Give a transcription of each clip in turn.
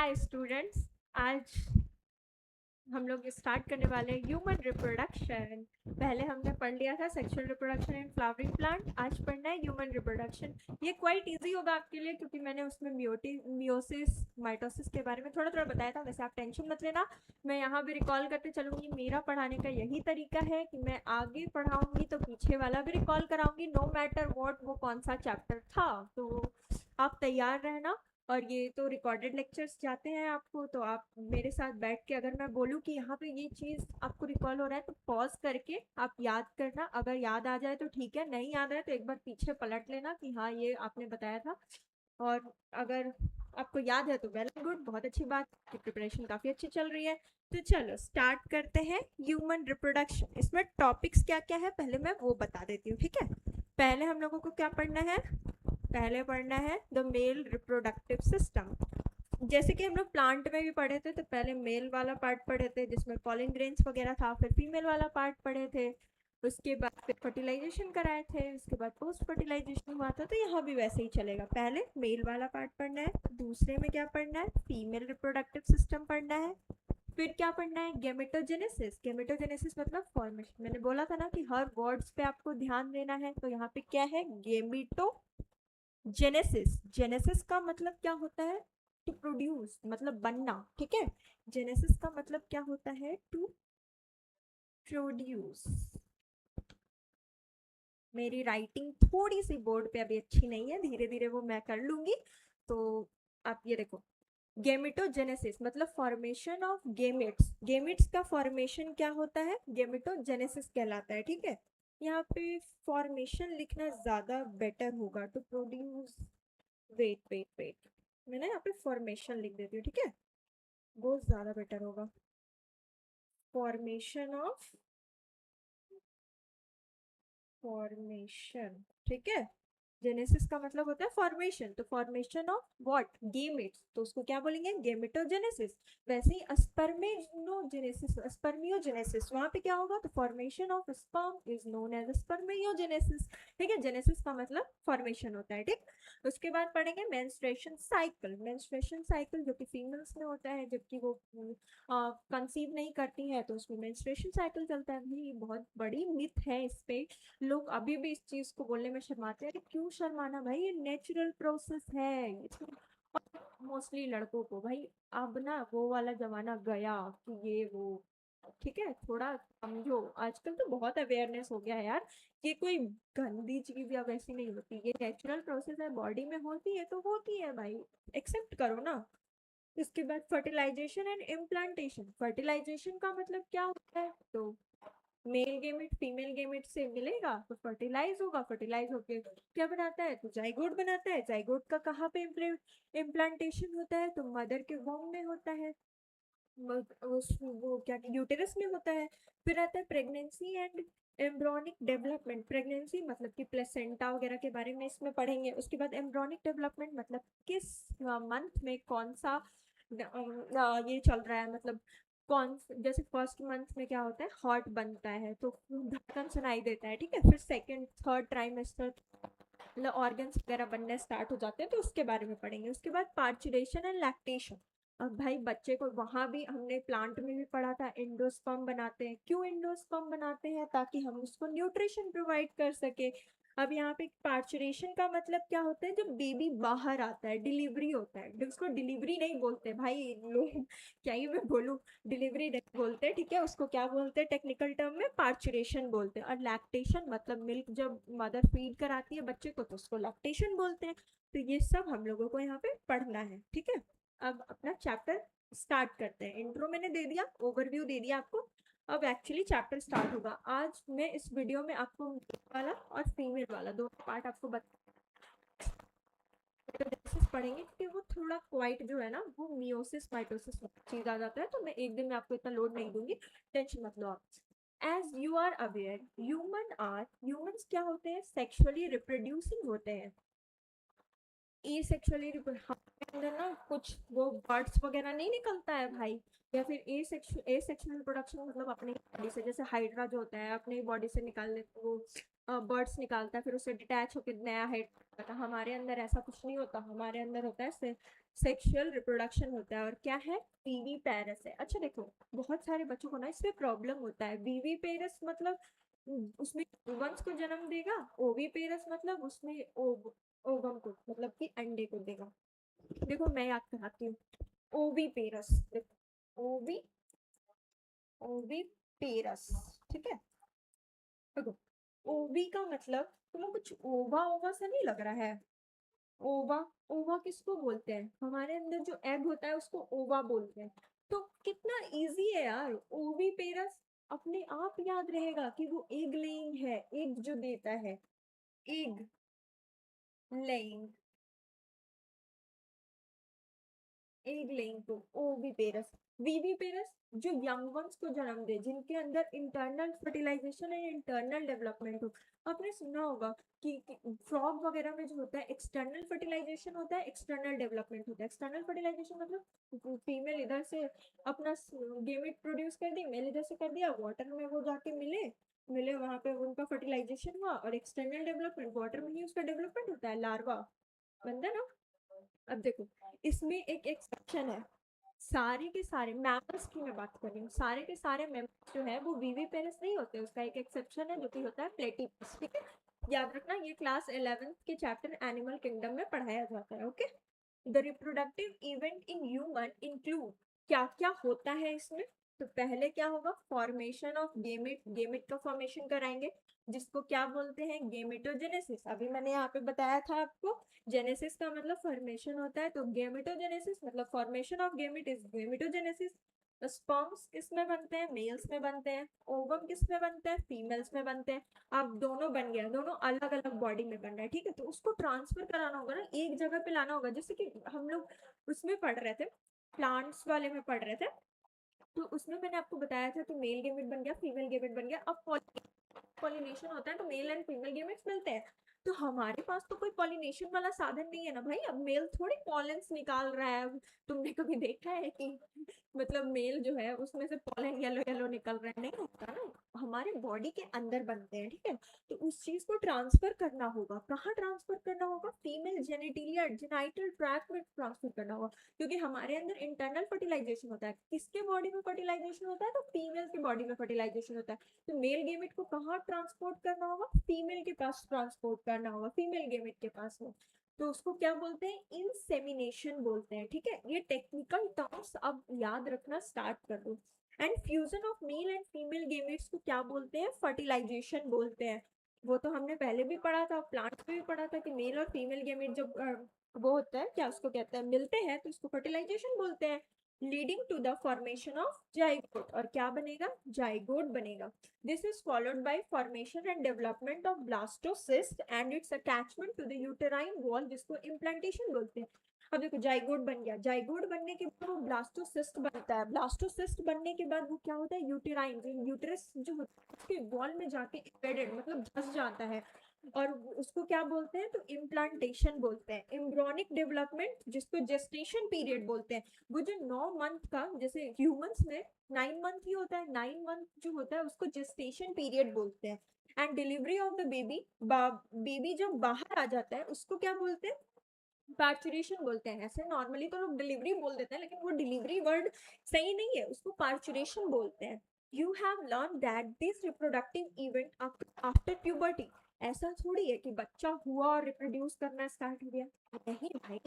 Hi students. आज हम लोग स्टार्ट करने वाले हैं ह्यूमन रिप्रोडक्शन। पहले हमने पढ़ लिया था sexual reproduction in flowering plant. आज पढ़ना है ह्यूमन रिप्रोडक्शन। ये क्वाइट इजी होगा आपके लिए क्योंकि मैंने उसमें मियोसिस माइटोसिस के बारे में थोड़ा थोड़ा बताया था। वैसे आप टेंशन मत लेना, मैं यहाँ भी रिकॉल करते चलूंगी। मेरा पढ़ाने का यही तरीका है कि मैं आगे पढ़ाऊंगी तो पीछे वाला भी रिकॉल कराऊंगी, नो मैटर वॉट वो कौन सा चैप्टर था। तो आप तैयार रहना। और ये तो रिकॉर्डेड लेक्चर्स जाते हैं आपको, तो आप मेरे साथ बैठ के अगर मैं बोलूँ कि यहाँ पे ये चीज़ आपको रिकॉल हो रहा है तो पॉज करके आप याद करना। अगर याद आ जाए तो ठीक है, नहीं याद आए तो एक बार पीछे पलट लेना कि हाँ ये आपने बताया था। और अगर आपको याद है तो वेल एंड गुड, बहुत अच्छी बात की प्रिपरेशन काफ़ी अच्छी चल रही है। तो चलो स्टार्ट करते हैं ह्यूमन रिप्रोडक्शन। इसमें टॉपिक्स क्या क्या है पहले मैं वो बता देती हूँ, ठीक है। पहले हम लोगों को क्या पढ़ना है, पहले पढ़ना है द मेल रिप्रोडक्टिव सिस्टम। जैसे कि हम लोग प्लांट में भी पढ़े थे, तो पहले मेल वाला पार्ट पढ़े थे जिसमें पॉलिन ग्रेन्स वगैरह था, फिर फीमेल वाला पार्ट पढ़े थे, उसके बाद फिर फर्टिलाइजेशन कराए थे, उसके बाद पोस्ट फर्टिलाइजेशन हुआ था। तो यहाँ भी वैसे ही चलेगा, पहले मेल वाला पार्ट पढ़ना है, दूसरे में क्या पढ़ना है, फीमेल रिप्रोडक्टिव सिस्टम पढ़ना है। फिर क्या पढ़ना है, गेमेटोजेनेसिस। गेमेटोजेनेसिस मतलब फॉर्मेशन। मैंने बोला था ना कि हर वर्ड्स पे आपको ध्यान देना है, तो यहाँ पे क्या है, गेमिटो जेनेसिस। जेनेसिस का मतलब क्या होता है, टू प्रोड्यूस, मतलब बनना, ठीक है। जेनेसिस का मतलब क्या होता है, टू प्रोड्यूस। मेरी राइटिंग थोड़ी सी बोर्ड पे अभी अच्छी नहीं है, धीरे धीरे वो मैं कर लूंगी। तो आप ये देखो, गेमिटोजेनेसिस मतलब फॉर्मेशन ऑफ गेमिट्स। गेमिट्स का फॉर्मेशन क्या होता है, गेमिटोजेनेसिस कहलाता है, ठीक है। यहाँ पे फॉर्मेशन लिखना ज्यादा बेटर होगा, to produce. Wait wait wait, मैं ना यहाँ पे फॉर्मेशन लिख देती हूँ, ठीक है, वो ज्यादा बेटर होगा। फॉर्मेशन ऑफ, फॉर्मेशन, ठीक है। जेनेसिस का मतलब होता है फॉर्मेशन, तो फॉर्मेशन ऑफ व्हाट, गेमेट्स, तो उसको क्या बोलेंगे, गेमेटोजेनेसिस। वैसे ही स्पर्मेनोजेनेसिस, स्पर्मियोजेनेसिस, वहां पे क्या होगा, तो formation of sperm is known as spermiogenesis, ठीक है। जेनेसिस का मतलब फॉर्मेशन होता है, ठीक। उसके बाद पढ़ेंगे मेंस्ट्रुएशन साइकिल। मेंस्ट्रुएशन साइकिल जो कि फीमेल्स में होता है, जबकि वो कंसीव नहीं करती है तो उसमें मेंस्ट्रुएशन साइकिल चलता है। भाई बहुत बड़ी मिथ है इस पे, लोग अभी भी इस चीज को बोलने में शर्माते हैं। अरे क्यों शर्माना भाई, ये नेचुरल प्रोसेस है। मोस्टली लड़कों को भाई, अब ना वो वाला जमाना गया कि ये वो, ठीक है, थोड़ा समझो। आजकल तो बहुत अवेयरनेस हो गया है यार, ये कोई गंदी चीज या वैसी नहीं होती, ये नेचुरल प्रोसेस है, बॉडी में होती है तो होती है भाई, एक्सेप्ट करो ना। इसके बाद फर्टिलाइजेशन एंड इम्प्लांटेशन। फर्टिलाइजेशन का मतलब क्या होता है, तो मेल गेमेट फीमेल गेमेट से मिलेगा तो फर्टिलाइज होगा, फर्टिलाइज होके क्या बनाता है, तो जाइगोट बनाता है। जाइगोट का कहाँ पे इम्प्लांटेशन होता है, तो मदर के वोम में होता है, वो क्या यूटेरस में होता है। फिर आता है pregnancy and embryonic development. Pregnancy मतलब कि प्लेसेंटा वगैरह के बारे में इसमें पढ़ेंगे। उसके बाद एम्ब्रॉनिक डेवलपमेंट मतलब किस मंथ में कौन सा ये चल रहा है, मतलब कौन, जैसे फर्स्ट मंथ में क्या होता है, हार्ट बनता है तो धड़कन सुनाई देता है, ठीक है। फिर सेकंड थर्ड ट्राइमेस्टर मतलब ऑर्गन्स वगैरह बनने स्टार्ट हो जाते हैं, तो उसके बारे में पढ़ेंगे। उसके बाद पार्चुरेशन एंड लैक्टेशन। अब भाई बच्चे को, वहां भी हमने प्लांट में भी पढ़ा था, एंडोस्पर्म बनाते हैं। क्यों एंडोस्पर्म बनाते हैं, ताकि हम उसको न्यूट्रिशन प्रोवाइड कर सके। अब यहाँ पे पार्चुरेशन का मतलब क्या होता है, जब बेबी बाहर आता है, डिलीवरी होता है, उसको डिलीवरी नहीं बोलते भाई लोग, क्या ही मैं बोलूँ, डिलीवरी नहीं बोलते, ठीक है। उसको क्या बोलते हैं टेक्निकल टर्म में, पार्चुरेशन बोलते हैं। और लैक्टेशन मतलब मिल्क, जब मदर फीड कराती है बच्चे को तो उसको लैक्टेशन बोलते हैं। तो ये सब हम लोगों को यहाँ पे पढ़ना है, ठीक है। अब अपना चैप्टर स्टार्ट करते हैं। इंट्रो मैंने दे दिया, ओवरव्यू दे दिया आपको। अब एक्चुअली चैप्टर स्टार्ट होगा। आज मैं इस वीडियो में आपको मेल वाला और फीमेल वाला दोनों पार्ट आपको पढ़ेंगे, क्योंकि वो थोड़ा क्वाइट जो है ना, वो मियोसिस माइटोसिस चीज आ जाता है, तो मैं एक दिन में आपको इतना लोड नहीं दूंगी, टेंशन मत लो आप। As you are aware, humans क्या होते हैं, सेक्सुअली रिप्रोड्यूसिंग होते हैं। ए सेक्सुअली हमारे अंदर ना कुछ वो बर्ड्स वगैरह नहीं निकलता है भाई, या फिर ए सेक्सुअल रिप्रोडक्शन मतलब अपने बॉडी से, जैसे हाइड्रा जो होता है अपने बॉडी से निकाल लेते वो बर्ड्स निकालता है, फिर उससे डिटैच होकर नया हाइड। हमारे अंदर ऐसा कुछ नहीं होता, हमारे अंदर होता है सेक्सुअल रिप्रोडक्शन होता है और क्या है वीवी पेरस है। अच्छा देखो बहुत सारे बच्चों को ना इसमें प्रॉब्लम होता है। वीवी पेरस मतलब उसमें वंश को जन्म देगा, ओवी पेरस मतलब उसमें ओवम को मतलब कि अंडे को देगा। देखो मैं याद कराती हूँ। ओवी पेरस, देखो ओवी ओवी पेरस, ठीक है। देखो ओवी का मतलब तुम्हें कुछ ओवा ओवा सा नहीं लग रहा है? ओवा, ओवा किसको बोलते हैं? हमारे अंदर जो एग होता है उसको ओवा बोलते हैं। तो कितना इजी है यार, ओवी पेरस अपने आप याद रहेगा कि वो एग लेइंग है, एग जो देता है, एग लेइंग, एग लेइंग को ओवी पेरस। वीवी पेरस जो यंग वंस को जन्म दे, जिनके अंदर internal fertilisation and internal development हो। आपने सुना होगा कि फ्रॉग वगैरह में जो होता है एक्सटर्नल फर्टिलाइजेशन होता है, एक्सटर्नल डेवलपमेंट होता है। एक्सटर्नल फर्टिलाइजेशन मतलब फीमेल इधर से अपना गेमेट प्रोड्यूस कर दी, मेल इधर से कर दिया, वाटर में वो जाके मिले, मिले वहां पे उनका फर्टिलाइजेशन हुआ। और एक्सटर्नल डेवलपमेंट वाटर में ही उसका डेवलपमेंट होता है, लार्वा बनता है ना। अब देखो इसमें एक एक्सेप्शन है। सारे के सारे मैमल्स की मैं बात कर रही हूँ, सारे के सारे मैमल्स जो है वो वीवी पेरेंट्स नहीं होते, उसका एक एक्सेप्शन है जो कि होता है प्लेटिपस, ठीक है। याद रखना ये क्लास 11th के चैप्टर एनिमल किंगडम में पढ़ाया जाता है, okay. The reproductive event in human include, क्या क्या होता है इसमें। तो पहले क्या होगा, फॉर्मेशन ऑफ गेमेट, गेमेट का फॉर्मेशन कराएंगे जिसको क्या बोलते हैं गेमेटोजेनेसिस। अभी मैंने यहाँ पे बताया था आपको, जेनेसिस का मतलब फॉर्मेशन होता है, तो गेमेटोजेनेसिस मतलब formation of gamete is gametogenesis. Sperms किस में बनते हैं, मेल्स में बनते हैं। ओवम किस में बनते हैं, फीमेल्स में बनते हैं। अब दोनों बन गया, दोनों अलग अलग बॉडी में बन रहा है, ठीक है। तो उसको ट्रांसफर कराना होगा ना, एक जगह पे लाना होगा। जैसे कि हम लोग उसमें पढ़ रहे थे, प्लांट्स वाले में पढ़ रहे थे, तो उसमें मैंने आपको बताया था तो मेल गेमेट बन गया, फीमेल गेमेट बन गया। अब पॉलिनेशन होता है तो मेल एंड फीमेल गेमेट्स मिलते हैं। तो हमारे पास तो कोई पॉलिनेशन वाला साधन नहीं है ना भाई, अब मेल थोड़ी पॉलेंस निकाल रहा है। तुमने कभी देखा है कि मतलब मेल जो है उसमें से पॉलन येलो येलो निकल रहा है? नहीं होता ना, हमारे बॉडी के अंदर बनते हैं, ठीक है। तो उस चीज को ट्रांसफर करना होगा, कहाँ ट्रांसफर करना होगा, फीमेल जेनिटिलिया जेनाइटल ट्रैक्ट में ट्रांसफर करना होगा। क्योंकि हमारे अंदर इंटरनल फर्टिलाइजेशन होता है, किसके बॉडी में फर्टिलाइजेशन होता है, तो फीमेल के बॉडी में फर्टिलाइजेशन होता है। तो मेल गेमेट को कहाँ ट्रांसपोर्ट करना होगा, फीमेल के पास ट्रांसपोर्ट करना होगा, फीमेल गेमेट के पास में। तो उसको क्या बोलते हैं, इंसेमिनेशन बोलते हैं, ठीक है। ये टेक्निकल टर्म्स अब याद रखना स्टार्ट कर दो। And fusion of male and female gametes को क्या बोलते हैं, फर्टिलाइजेशन बोलते हैं। वो तो हमने पहले भी पढ़ा था, प्लांट्स में भी पढ़ा था कि मेल और फीमेल गेमेट जब वो होता है क्या उसको कहते हैं, मिलते हैं, तो उसको फर्टिलाइजेशन बोलते हैं। Leading to the formation of zygote, और क्या बनेगा, जाइगोट बनेगा। This is followed by formation and development of blastocyst and its attachment to the uterine wall, जिसको इम्प्लांटेशन बोलते हैं। अब देखो जाइगोट बन गया, जाइगोट बनने के बाद वो ब्लास्टोसिस्ट बनता है, ब्लास्टोसिस्ट बनने के बाद वो क्या होता है, यूटेराइन, यूटेरस जो होता है उसके वॉल में जाके एम्बेडेड मतलब धस जाता है। और उसको क्या बोलते हैं, तो इम्प्लांटेशन बोलते हैं। एम्ब्रॉनिक डेवलपमेंट जिसको जेस्टेशन पीरियड बोलते हैं, वो जो 9 मंथ का, जैसे ह्यूमंस में 9 मंथ ही होता है, 9 मंथ जो होता है उसको जेस्टेशन पीरियड बोलते हैं। And delivery of the baby, baby जब बाहर आ जाता है उसको क्या बोलते हैं, पार्चुरेशन बोलते हैं। ऐसे नॉर्मली तो लोग डिलीवरी बोल देते हैं, लेकिन वो डिलीवरी वर्ड सही नहीं है, उसको पार्चुरेशन बोलते हैं। You have learn that this reproductive event after puberty. ऐसा थोड़ी है कि बच्चा हुआ और रिप्रोड्यूस करना स्टार्ट हो गया, नहीं भाई।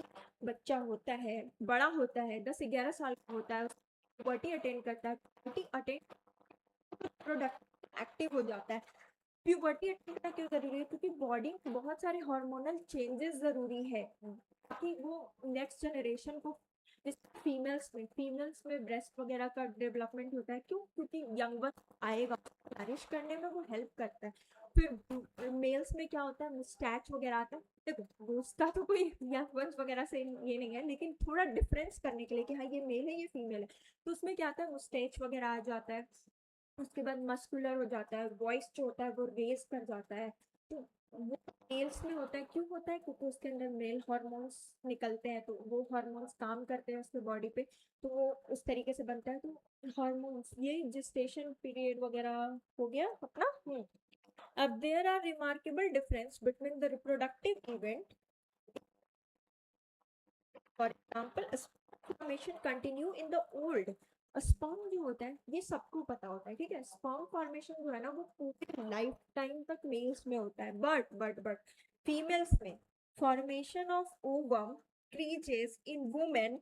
बच्चा होता है, बड़ा होता है, 10-11 साल का होता है, प्यूबर्टी अटेंड करता है, प्यूबर्टी अटेंड प्रोडक्ट एक्टिव हो जाता है। प्यूबर्टी अटेंड करना क्यों जरूरी है, क्योंकि बॉडी में बहुत सारे हार्मोनल चेंजेस जरूरी है ताकि वो नेक्स्ट जनरेशन को, जैसे फीमेल्स में ब्रेस्ट वगैरह का डेवलपमेंट होता है, क्यों, क्योंकि यंग वन आएगा, नरिश करने में वो हेल्प करता है। फिर मेल्स में क्या होता है, मुस्टैच वगैरह आता है। देखो उसका तो कोई यंग वंस वगैरह से ये नहीं है, लेकिन थोड़ा डिफरेंस करने के लिए कि हाँ ये मेल है ये फीमेल है, तो उसमें क्या आता है, मुस्टैच वगैरह आ जाता है। उसके बाद मस्कुलर हो जाता है, वॉइस जो होता है वो रेज कर जाता है। तो वो मेल्स में होता है, क्यों होता है, क्योंकि उसके अंदर मेल हार्मोन्स निकलते हैं, तो वो हार्मोन्स काम करते हैं उसके बॉडी पे, तो वो उस तरीके से बनता है। तो हार्मोन्स, ये जेस्टेशन पीरियड वगैरह हो गया अपना। अब there are remarkable difference between the reproductive event for example formation continue in the old. Sperm जो होता है ये सबको पता होता है, ठीक है। स्पर्म फॉर्मेशन जो है ना वो पूरे लाइफ टाइम तक मेल्स में होता है, बट फीमेल्स में formation of ovum increases in women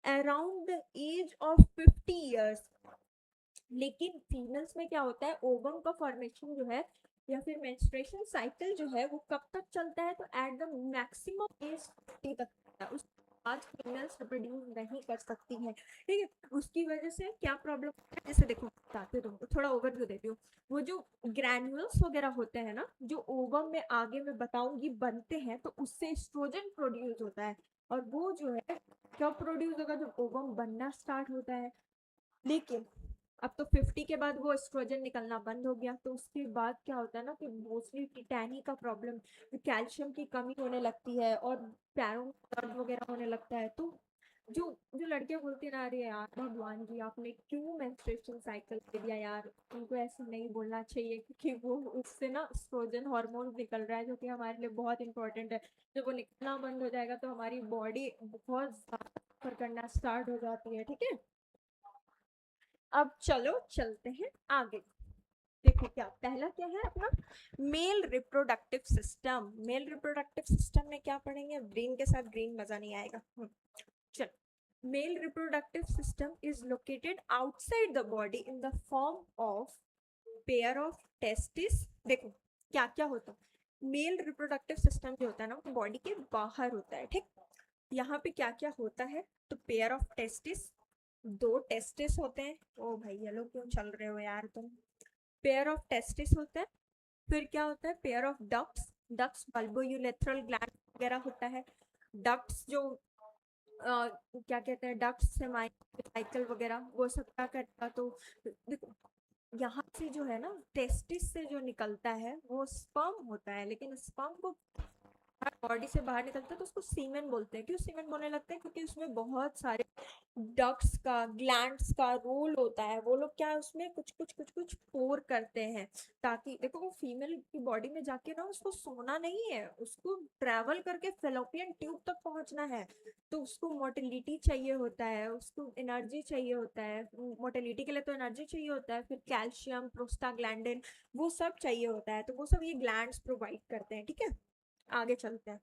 around the age of 50 years। लेकिन फीमेल्स में क्या होता है, ओवम का फॉर्मेशन जो है या फिर मेंस्ट्रुएशन साइकिल जो है वो कब तक चलता है, तो एट द मैक्सिमम एज 50 तक चलता है। उसके बाद फीमेल्स रिप्रोड्यूस नहीं कर सकती हैं, ठीक है। उसकी वजह से क्या प्रॉब्लम है, जैसे देखो बताते तुमको, थोड़ा ओवरव्यू देती हूँ। वो जो ग्रैन्युल्स वगैरह होते हैं ना, जो ओवम में आगे मैं बताऊंगी बनते हैं, तो उससे एस्ट्रोजन प्रोड्यूस होता है। और वो जो है कब प्रोड्यूस होगा, जब ओवम बनना स्टार्ट होता है। लेकिन अब तो 50 के बाद वो एस्ट्रोजन निकलना बंद हो गया, तो उसके बाद क्या होता है ना कि मोस्टली टिटैनी का प्रॉब्लम, कैल्शियम की कमी होने लगती है और पैरों में दर्द वगैरह होने लगता है। तो जो जो लड़कियां बोलती ना, अरे यार भगवान जी आपने क्यों मेंस्ट्रुएशन साइकिल दे दिया यार, उनको ऐसे नहीं बोलना चाहिए, क्योंकि वो उससे ना एस्ट्रोजन हार्मोन निकल रहा है जो कि हमारे लिए बहुत इंपॉर्टेंट है। जब वो निकलना बंद हो जाएगा तो हमारी बॉडी बहुत ज्यादा सफर करना स्टार्ट हो जाती है, ठीक है। अब चलो चलते हैं आगे। देखो क्या पहला क्या है अपना, male reproductive system. Male reproductive system में क्या पढ़ेंगे, ब्रेन के साथ ग्रीन मजा नहीं आएगा। चलो, male reproductive system is located outside the body in the form of pair of testis. देखो क्या क्या होता है, मेल रिप्रोडक्टिव सिस्टम जो होता है ना वो बॉडी के बाहर होता है, ठीक। यहाँ पे क्या क्या होता है, तो पेयर ऑफ टेस्टिस, दो टेस्टिस होते हैं। ओ भाई ये लोग क्यों चल रहे हो यार तुम। पेयर ऑफ टेस्टिस होता है। फिर क्या होता है, pair of ducts. Ducts bulbourethral gland वगैरह होता है। डक्ट्स जो क्या कहते हैं, डक्ट्स से साइकिल वगैरह वो सब क्या करता, तो देखो यहाँ से जो है ना टेस्टिस से जो निकलता है वो स्पर्म होता है, लेकिन स्पर्म को बॉडी से बाहर निकलता है तो उसको सीमेन बोलते हैं। क्यों सीमेन बोलने लगते हैं, क्योंकि उसमें बहुत सारे डक्ट्स का ग्लैंड्स का रोल होता है। वो लोग क्या है उसमें कुछ पोर करते हैं, ताकि देखो वो फीमेल की बॉडी में जाके ना उसको सोना नहीं है, उसको ट्रैवल करके फेलोपियन ट्यूब तक पहुंचना है। तो उसको मोटिलिटी चाहिए होता है, उसको एनर्जी चाहिए होता है। मोटिलिटी के लिए तो एनर्जी चाहिए होता है, फिर कैल्शियम प्रोस्टाग्लैंडिन वो सब चाहिए होता है, तो वो सब ये ग्लैंड्स प्रोवाइड करते हैं, ठीक है। आगे चलते हैं।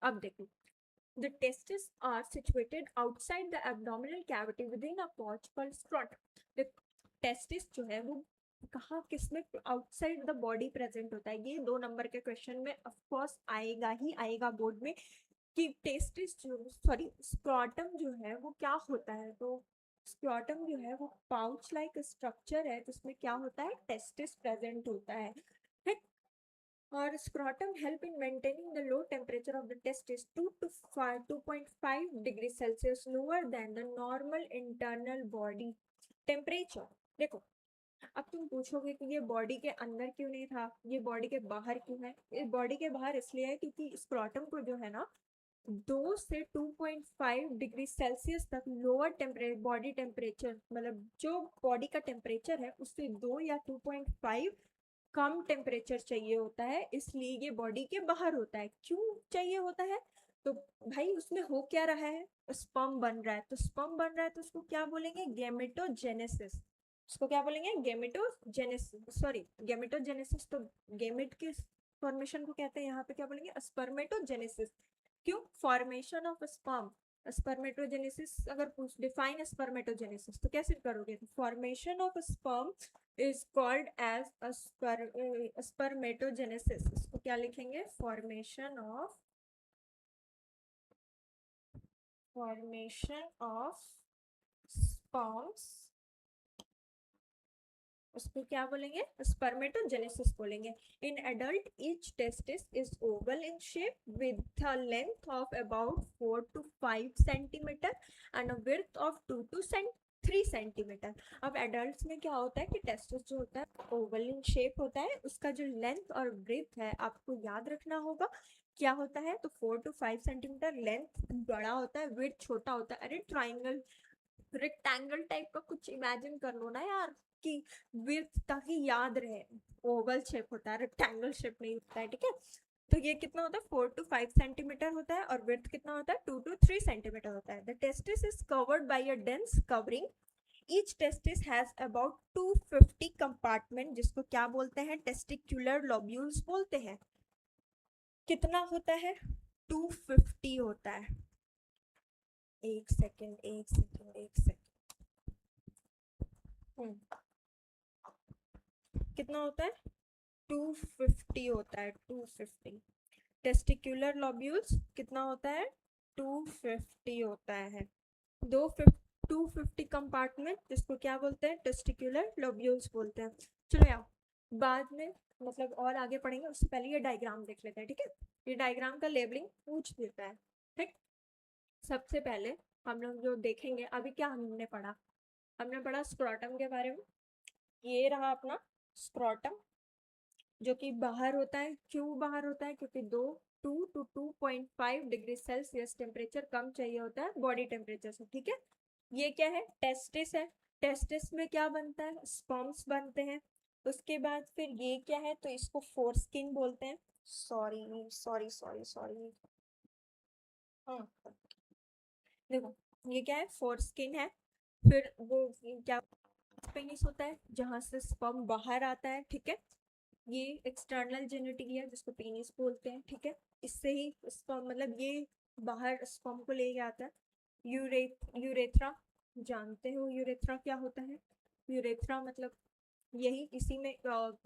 अब देखो, the testes are situated outside the abdominal cavity within a pouch called scrotum। the testis जो है वो कहाँ किसमें आउटसाइड द बॉडी प्रेजेंट होता है, ये 2 नंबर के क्वेश्चन में ऑफ कोर्स आएगा ही आएगा बोर्ड में, कि टेस्टिस जो सॉरी स्क्रॉटम जो है वो क्या होता है। तो स्क्रॉटम जो है वो पाउच लाइक स्ट्रक्चर है जिसमें क्या होता है, टेस्टिस प्रेजेंट होता है, ठीक। और scrotum help in maintaining the low temperature of the testis 2 to 2.5 degree Celsius lower than the normal internal body temperature। देखो अब तुम पूछोगे कि ये बॉडी के अंदर क्यों नहीं था, ये बॉडी के बाहर क्यों है। ये बॉडी के बाहर इसलिए है क्योंकि स्क्रॉटम को जो है ना 2 से 2.5 डिग्री सेल्सियस तक लोअर टेम्परेचर बॉडी टेम्परेचर, मतलब जो बॉडी का टेम्परेचर है उससे 2 या 2.5 कम टेम्परेचर चाहिए होता है, इसलिए ये बॉडी के बाहर होता है। क्यों चाहिए होता है, तो भाई उसमें हो क्या रहा है, स्पर्म बन रहा है। तो स्पर्म बन रहा है तो उसको क्या बोलेंगे, गेमेटोजेनेसिस। उसको क्या बोलेंगे, गेमेटोजेनेसिस, सॉरी गेमेटोजेनेसिस। तो गेमेट के फॉर्मेशन को कहते हैं, यहाँ पे क्या बोलेंगे, स्पर्मेटोजेनेसिस। क्यों, फॉर्मेशन ऑफ स्पर्म। स्पर्मेटोजेनेसिस अगर पूछ डिफाइन स्पर्मेटोजेनेसिस तो कैसे करोगे, formation of sperm is called as a spermatogenesis। इसको क्या लिखेंगे, formation of sperms, उसको क्या बोलेंगे, स्पर्मेटोजेनेसिस बोलेंगे। In adult each testis is oval in shape with a length of about 4 to 5 centimetre and a width of 2 to 3 centimetre. अब adults में क्या होता है कि टेस्टिस जो होता है ओवल इन शेप होता है, उसका जो लेंथ और ब्रेथ है आपको याद रखना होगा क्या होता है, तो 4 to 5 सेंटीमीटर लेंथ बड़ा होता है, विड्थ छोटा होता है। अरे ट्राइंगल रेक्टेंगल टाइप का कुछ इमेजिन कर लो ना यार, कि विड्थ ताकि याद रहे, ओवल शेप होता है रेक्टेंगल शेप नहीं होता है, ठीक है। तो ये कितना होता है 4 to 5 सेंटीमीटर होता है, और विड्थ कितना होता है 2 to 3 सेंटीमीटर होता है. The testis is covered by a dense covering. Each testis has about 250 compartment, जिसको क्या बोलते हैं, टेस्टिकुलर लोब्यूल्स बोलते हैं. कितना होता है, 250 होता है. एक सेकेंड एक सेकेंड एक सेकेंड. कितना होता है, 250 होता है, 250. टेस्टिकुलर लोब्यूल्स कितना होता है, 250 होता है. दो 250 कंपार्टमेंट, जिसको क्या बोलते हैं, टेस्टिकुलर लोब्यूल्स बोलते हैं. चलो यार, बाद में मतलब और आगे पढ़ेंगे, उससे पहले ये डायग्राम देख लेते हैं. ठीक है, ये डायग्राम का लेबलिंग पूछ देता है. ठीक, सबसे पहले हम लोग जो देखेंगे, अभी क्या हमने पढ़ा, हमने पढ़ा स्क्रोटम के बारे में. ये रहा अपना स्क्रोटम, जो कि बाहर होता है. क्यों बाहर होता है, क्योंकि 2 to 2.5 डिग्री सेल्सियस टेम्परेचर कम चाहिए होता है बॉडी टेम्परेचर से. ठीक है, ये क्या है, टेस्टिस है. टेस्टिस में क्या बनता है, स्पर्म्स बनते हैं. उसके बाद फिर ये क्या है, तो इसको फोरस्किन बोलते हैं. Sorry sorry sorry sorry. हाँ, देखो ये क्या है, फोरस्किन है. फिर वो क्या, पेनिस होता है जहां से स्पर्म बाहर आता है. ठीक है, ये एक्सटर्नल जेनिटिक है जिसको पेनिस बोलते हैं. ठीक है, इससे ही स्पर्म मतलब ये बाहर स्पर्म को लेके आता है. यूरेथ्रा, जानते हो यूरेथ्रा क्या होता है. यूरेथ्रा मतलब यही, इसी में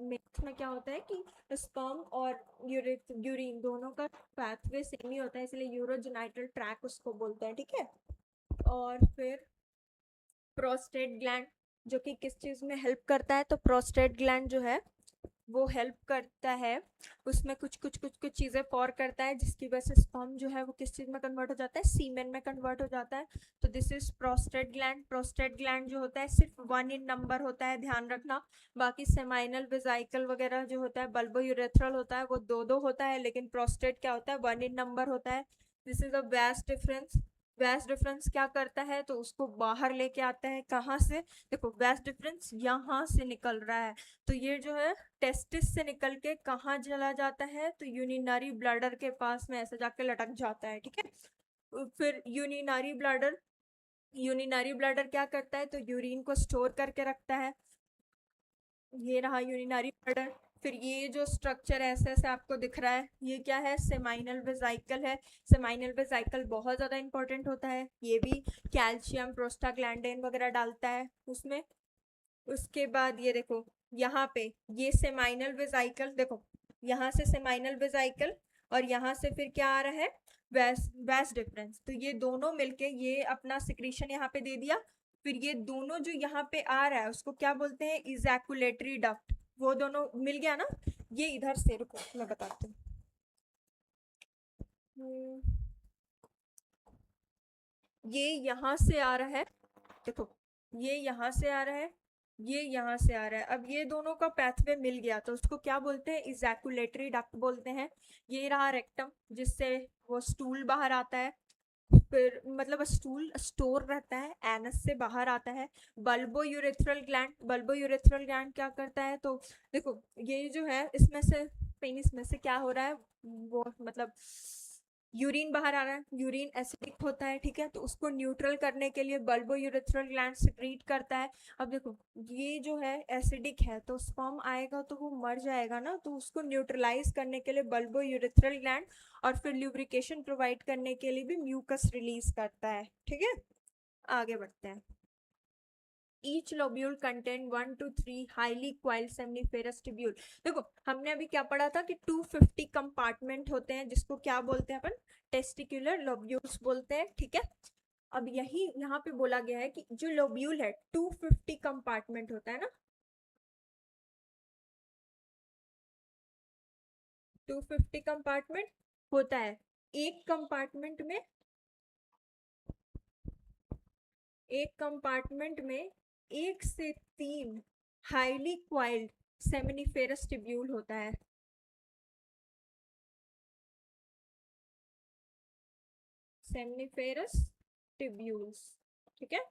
में क्या होता है कि स्पर्म और यूरिन दोनों का पाथवे सेम ही होता है, इसलिए यूरोजेनाइटल ट्रैक उसको बोलते हैं. ठीक है, और फिर प्रोस्टेट ग्लैंड, जो कि किस चीज में हेल्प करता है, तो प्रोस्टेट ग्लैंड जो है वो हेल्प करता है, उसमें कुछ चीजें फॉर करता है, जिसकी वजह से स्पर्म जो है वो किस चीज में कन्वर्ट हो जाता है, सीमेन में कन्वर्ट हो जाता है. तो this is prostate gland. Prostate gland जो होता है सिर्फ 1 इन नंबर होता है, ध्यान रखना. बाकी सेमाइनल वेजाइकल वगैरह जो होता है, बल्बो यूरेथ्रल होता है, वो दो दो होता है, लेकिन प्रोस्टेट क्या होता है, 1 इन नंबर होता है. This is a vast difference. Vast difference क्या करता है, तो उसको बाहर लेके आता है. कहाँ से, देखो वेस्ट डिफरेंस यहाँ से निकल रहा है, तो ये जो है टेस्टिस से निकल के कहाँ चला जाता है, तो यूरिनरी ब्लैडर के पास में ऐसे जाके लटक जाता है. ठीक है, फिर यूरिनरी ब्लैडर क्या करता है, तो यूरिन को स्टोर करके रखता है. ये रहा यूरिनरी ब्लैडर. फिर ये जो स्ट्रक्चर ऐसे ऐसे आपको दिख रहा है, ये क्या है, सेमाइनल वेजाइकल है. सेमाइनल वेजाइकल बहुत ज़्यादा इंपॉर्टेंट होता है, ये भी कैल्शियम प्रोस्टाग्लैंडिन वगैरह डालता है उसमें. उसके बाद ये देखो, यहाँ पे ये सेमाइनल वेजाइकल, देखो यहाँ से सेमाइनल वेजाइकल, और यहाँ से फिर क्या आ रहा है, वैस डिफरेंस. तो ये दोनों मिलके ये अपना सिक्रीशन यहाँ पे दे दिया. फिर ये दोनों जो यहाँ पे आ रहा है उसको क्या बोलते हैं, इजैकुलेटरी डक्ट. वो दोनों मिल गया ना. ये इधर से, रुको मैं बताती हूँ. ये यहाँ से आ रहा है, देखो ये यहाँ से आ रहा है, ये यहाँ से आ रहा है. अब ये दोनों का पैथवे मिल गया, तो उसको क्या बोलते हैं, इजैकुलेटरी डक्ट बोलते हैं. ये रहा रेक्टम, जिससे वो स्टूल बाहर आता है. फिर मतलब स्टूल स्टोर रहता है, एनस से बाहर आता है. बल्बो यूरेथ्रल ग्लैंड क्या करता है, तो देखो ये जो है इसमें से, पेनिस में से क्या हो रहा है, वो मतलब यूरिन बाहर आ रहा है. यूरिन एसिडिक होता है. ठीक है, तो उसको न्यूट्रल करने के लिए बल्बो यूरेथ्रल ग्लैंड सिक्रीट करता है. अब देखो ये जो है एसिडिक है, तो स्पर्म आएगा तो वो मर जाएगा ना, तो उसको न्यूट्रलाइज करने के लिए बल्बो यूरेथ्रल ग्लैंड, और फिर ल्यूब्रिकेशन प्रोवाइड करने के लिए भी म्यूकस रिलीज करता है. ठीक है, आगे बढ़ते हैं. Each lobule contain 1 to 3 highly coiled seminiferous tubule. देखो हमने अभी क्या पढ़ा था कि 250 कंपार्टमेंट होते हैं, जिसको क्या बोलते हैं अपन, टेस्टिकुलर लोब्यूल्स बोलते हैं. ठीक है, अब यही यहाँ पे बोला गया है कि जो लोब्यूल है 250 कंपार्टमेंट होता है ना, 250 कंपार्टमेंट होता है. एक कंपार्टमेंट में एक कंपार्टमेंट में 1 से 3 हाईली क्वाइल्ड सेमिनिफेरस ट्यूब्यूल होता है. Seminiferous tubules. ठीक है,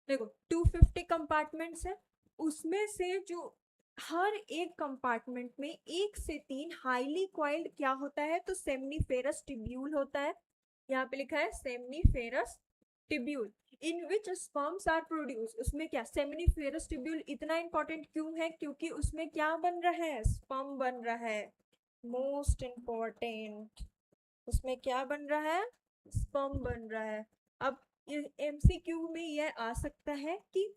देखो 250 कंपार्टमेंट्स है, उसमें से जो हर एक कंपार्टमेंट में 1 से 3 हाईली कॉइल्ड क्या होता है, तो सेमनीफेरस ट्यूब्यूल होता है। यहाँ पे लिखा है seminiferous tubule in which sperms are produce. उसमें क्या सेमनीफेरस ट्यूब्यूल इतना इंपॉर्टेंट क्यों है, क्योंकि उसमें क्या बन रहा है, स्पर्म बन रहा है। मोस्ट इंपॉर्टेंट, उसमें क्या बन रहा है, स्पर्म बन रहा है। अब एमसीक्यू में यह आ सकता है कि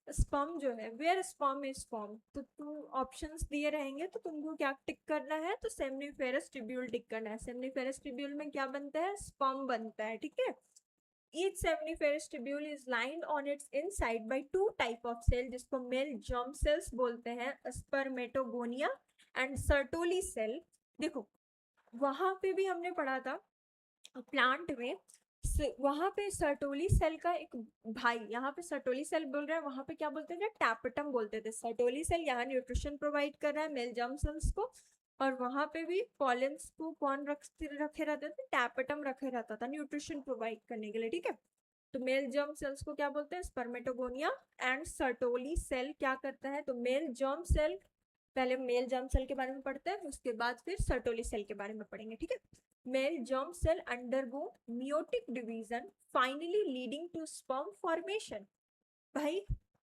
स्पर्म जो है, वेयर स्पर्म इज फॉर्म, तो तुम ऑप्शंस दिए रहेंगे तो तुमको क्या टिक करना है, तो सेमनीफेरस ट्यूब्यूल टिक करना है। सेमनीफेरस ट्यूब्यूल में क्या बनता है, स्पर्म बनता है, ठीक है। Each seminiferous tubule is lined on its inside by 2 type of cell, जिसको मेल germ cells बोलते हैं, स्पर्मेटोगोनिया एंड सर्टोली सेल। देखो वहां पे भी हमने पढ़ा था प्लांट में, वहां पे सर्टोली सेल का एक भाई, यहाँ पे सर्टोली सेल बोल रहे हैं, वहां पे क्या बोलते थे, टैपेटम बोलते थे। सर्टोली सेल यहाँ न्यूट्रिशन प्रोवाइड कर रहा है मेल जर्म सेल्स को, और वहां पे भी पॉलेंस को कौन रखे रहते थे, टैपेटम रखे रहता था न्यूट्रिशन प्रोवाइड करने के लिए, ठीक है। तो मेल जर्म सेल्स को क्या बोलते हैं, स्पर्मेटोगोनिया। एंड सर्टोली सेल क्या करता है, तो मेल जर्म सेल, पहले मेल जर्म सेल के बारे में पढ़ते हैं, उसके बाद फिर सर्टोली सेल के बारे में पढ़ेंगे, ठीक है। Male germ cell undergo meiotic division finally leading to sperm formation। भाई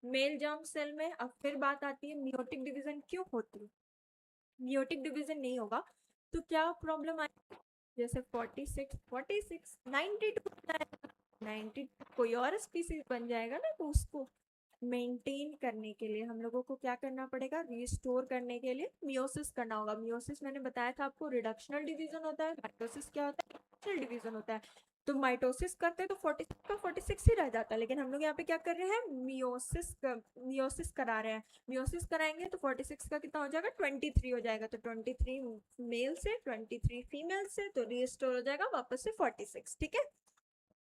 मेल germ cell में अब फिर बात आती है meiotic division क्यों होती है, meiotic division नहीं होगा तो क्या प्रॉब्लम आएगी, जैसे 46 92 होता है, 92 कोई और स्पीसीज बन जाएगा ना, तो उसको मेंटेन करने के लिए हम लोगों को क्या करना पड़ेगा, रिस्टोर करने के लिए मियोसिस करना होगा। मियोसिस मैंने बताया था आपको रिडक्शनल डिवीजन होता है, माइटोसिस क्या होता है, एक्सटर्नल डिवीजन होता है। तो माइटोसिस करते हैं तो 46 का 46 ही रह जाता है, लेकिन हम लोग यहाँ पे क्या कर रहे हैं, मियोसिस करा रहे हैं। मियोसिस कराएंगे तो 46 का कितना हो जाएगा, 23 हो जाएगा, तो 23 मेल से 23 फीमेल से, तो रिस्टोर हो जाएगा वापस से 46, ठीक है।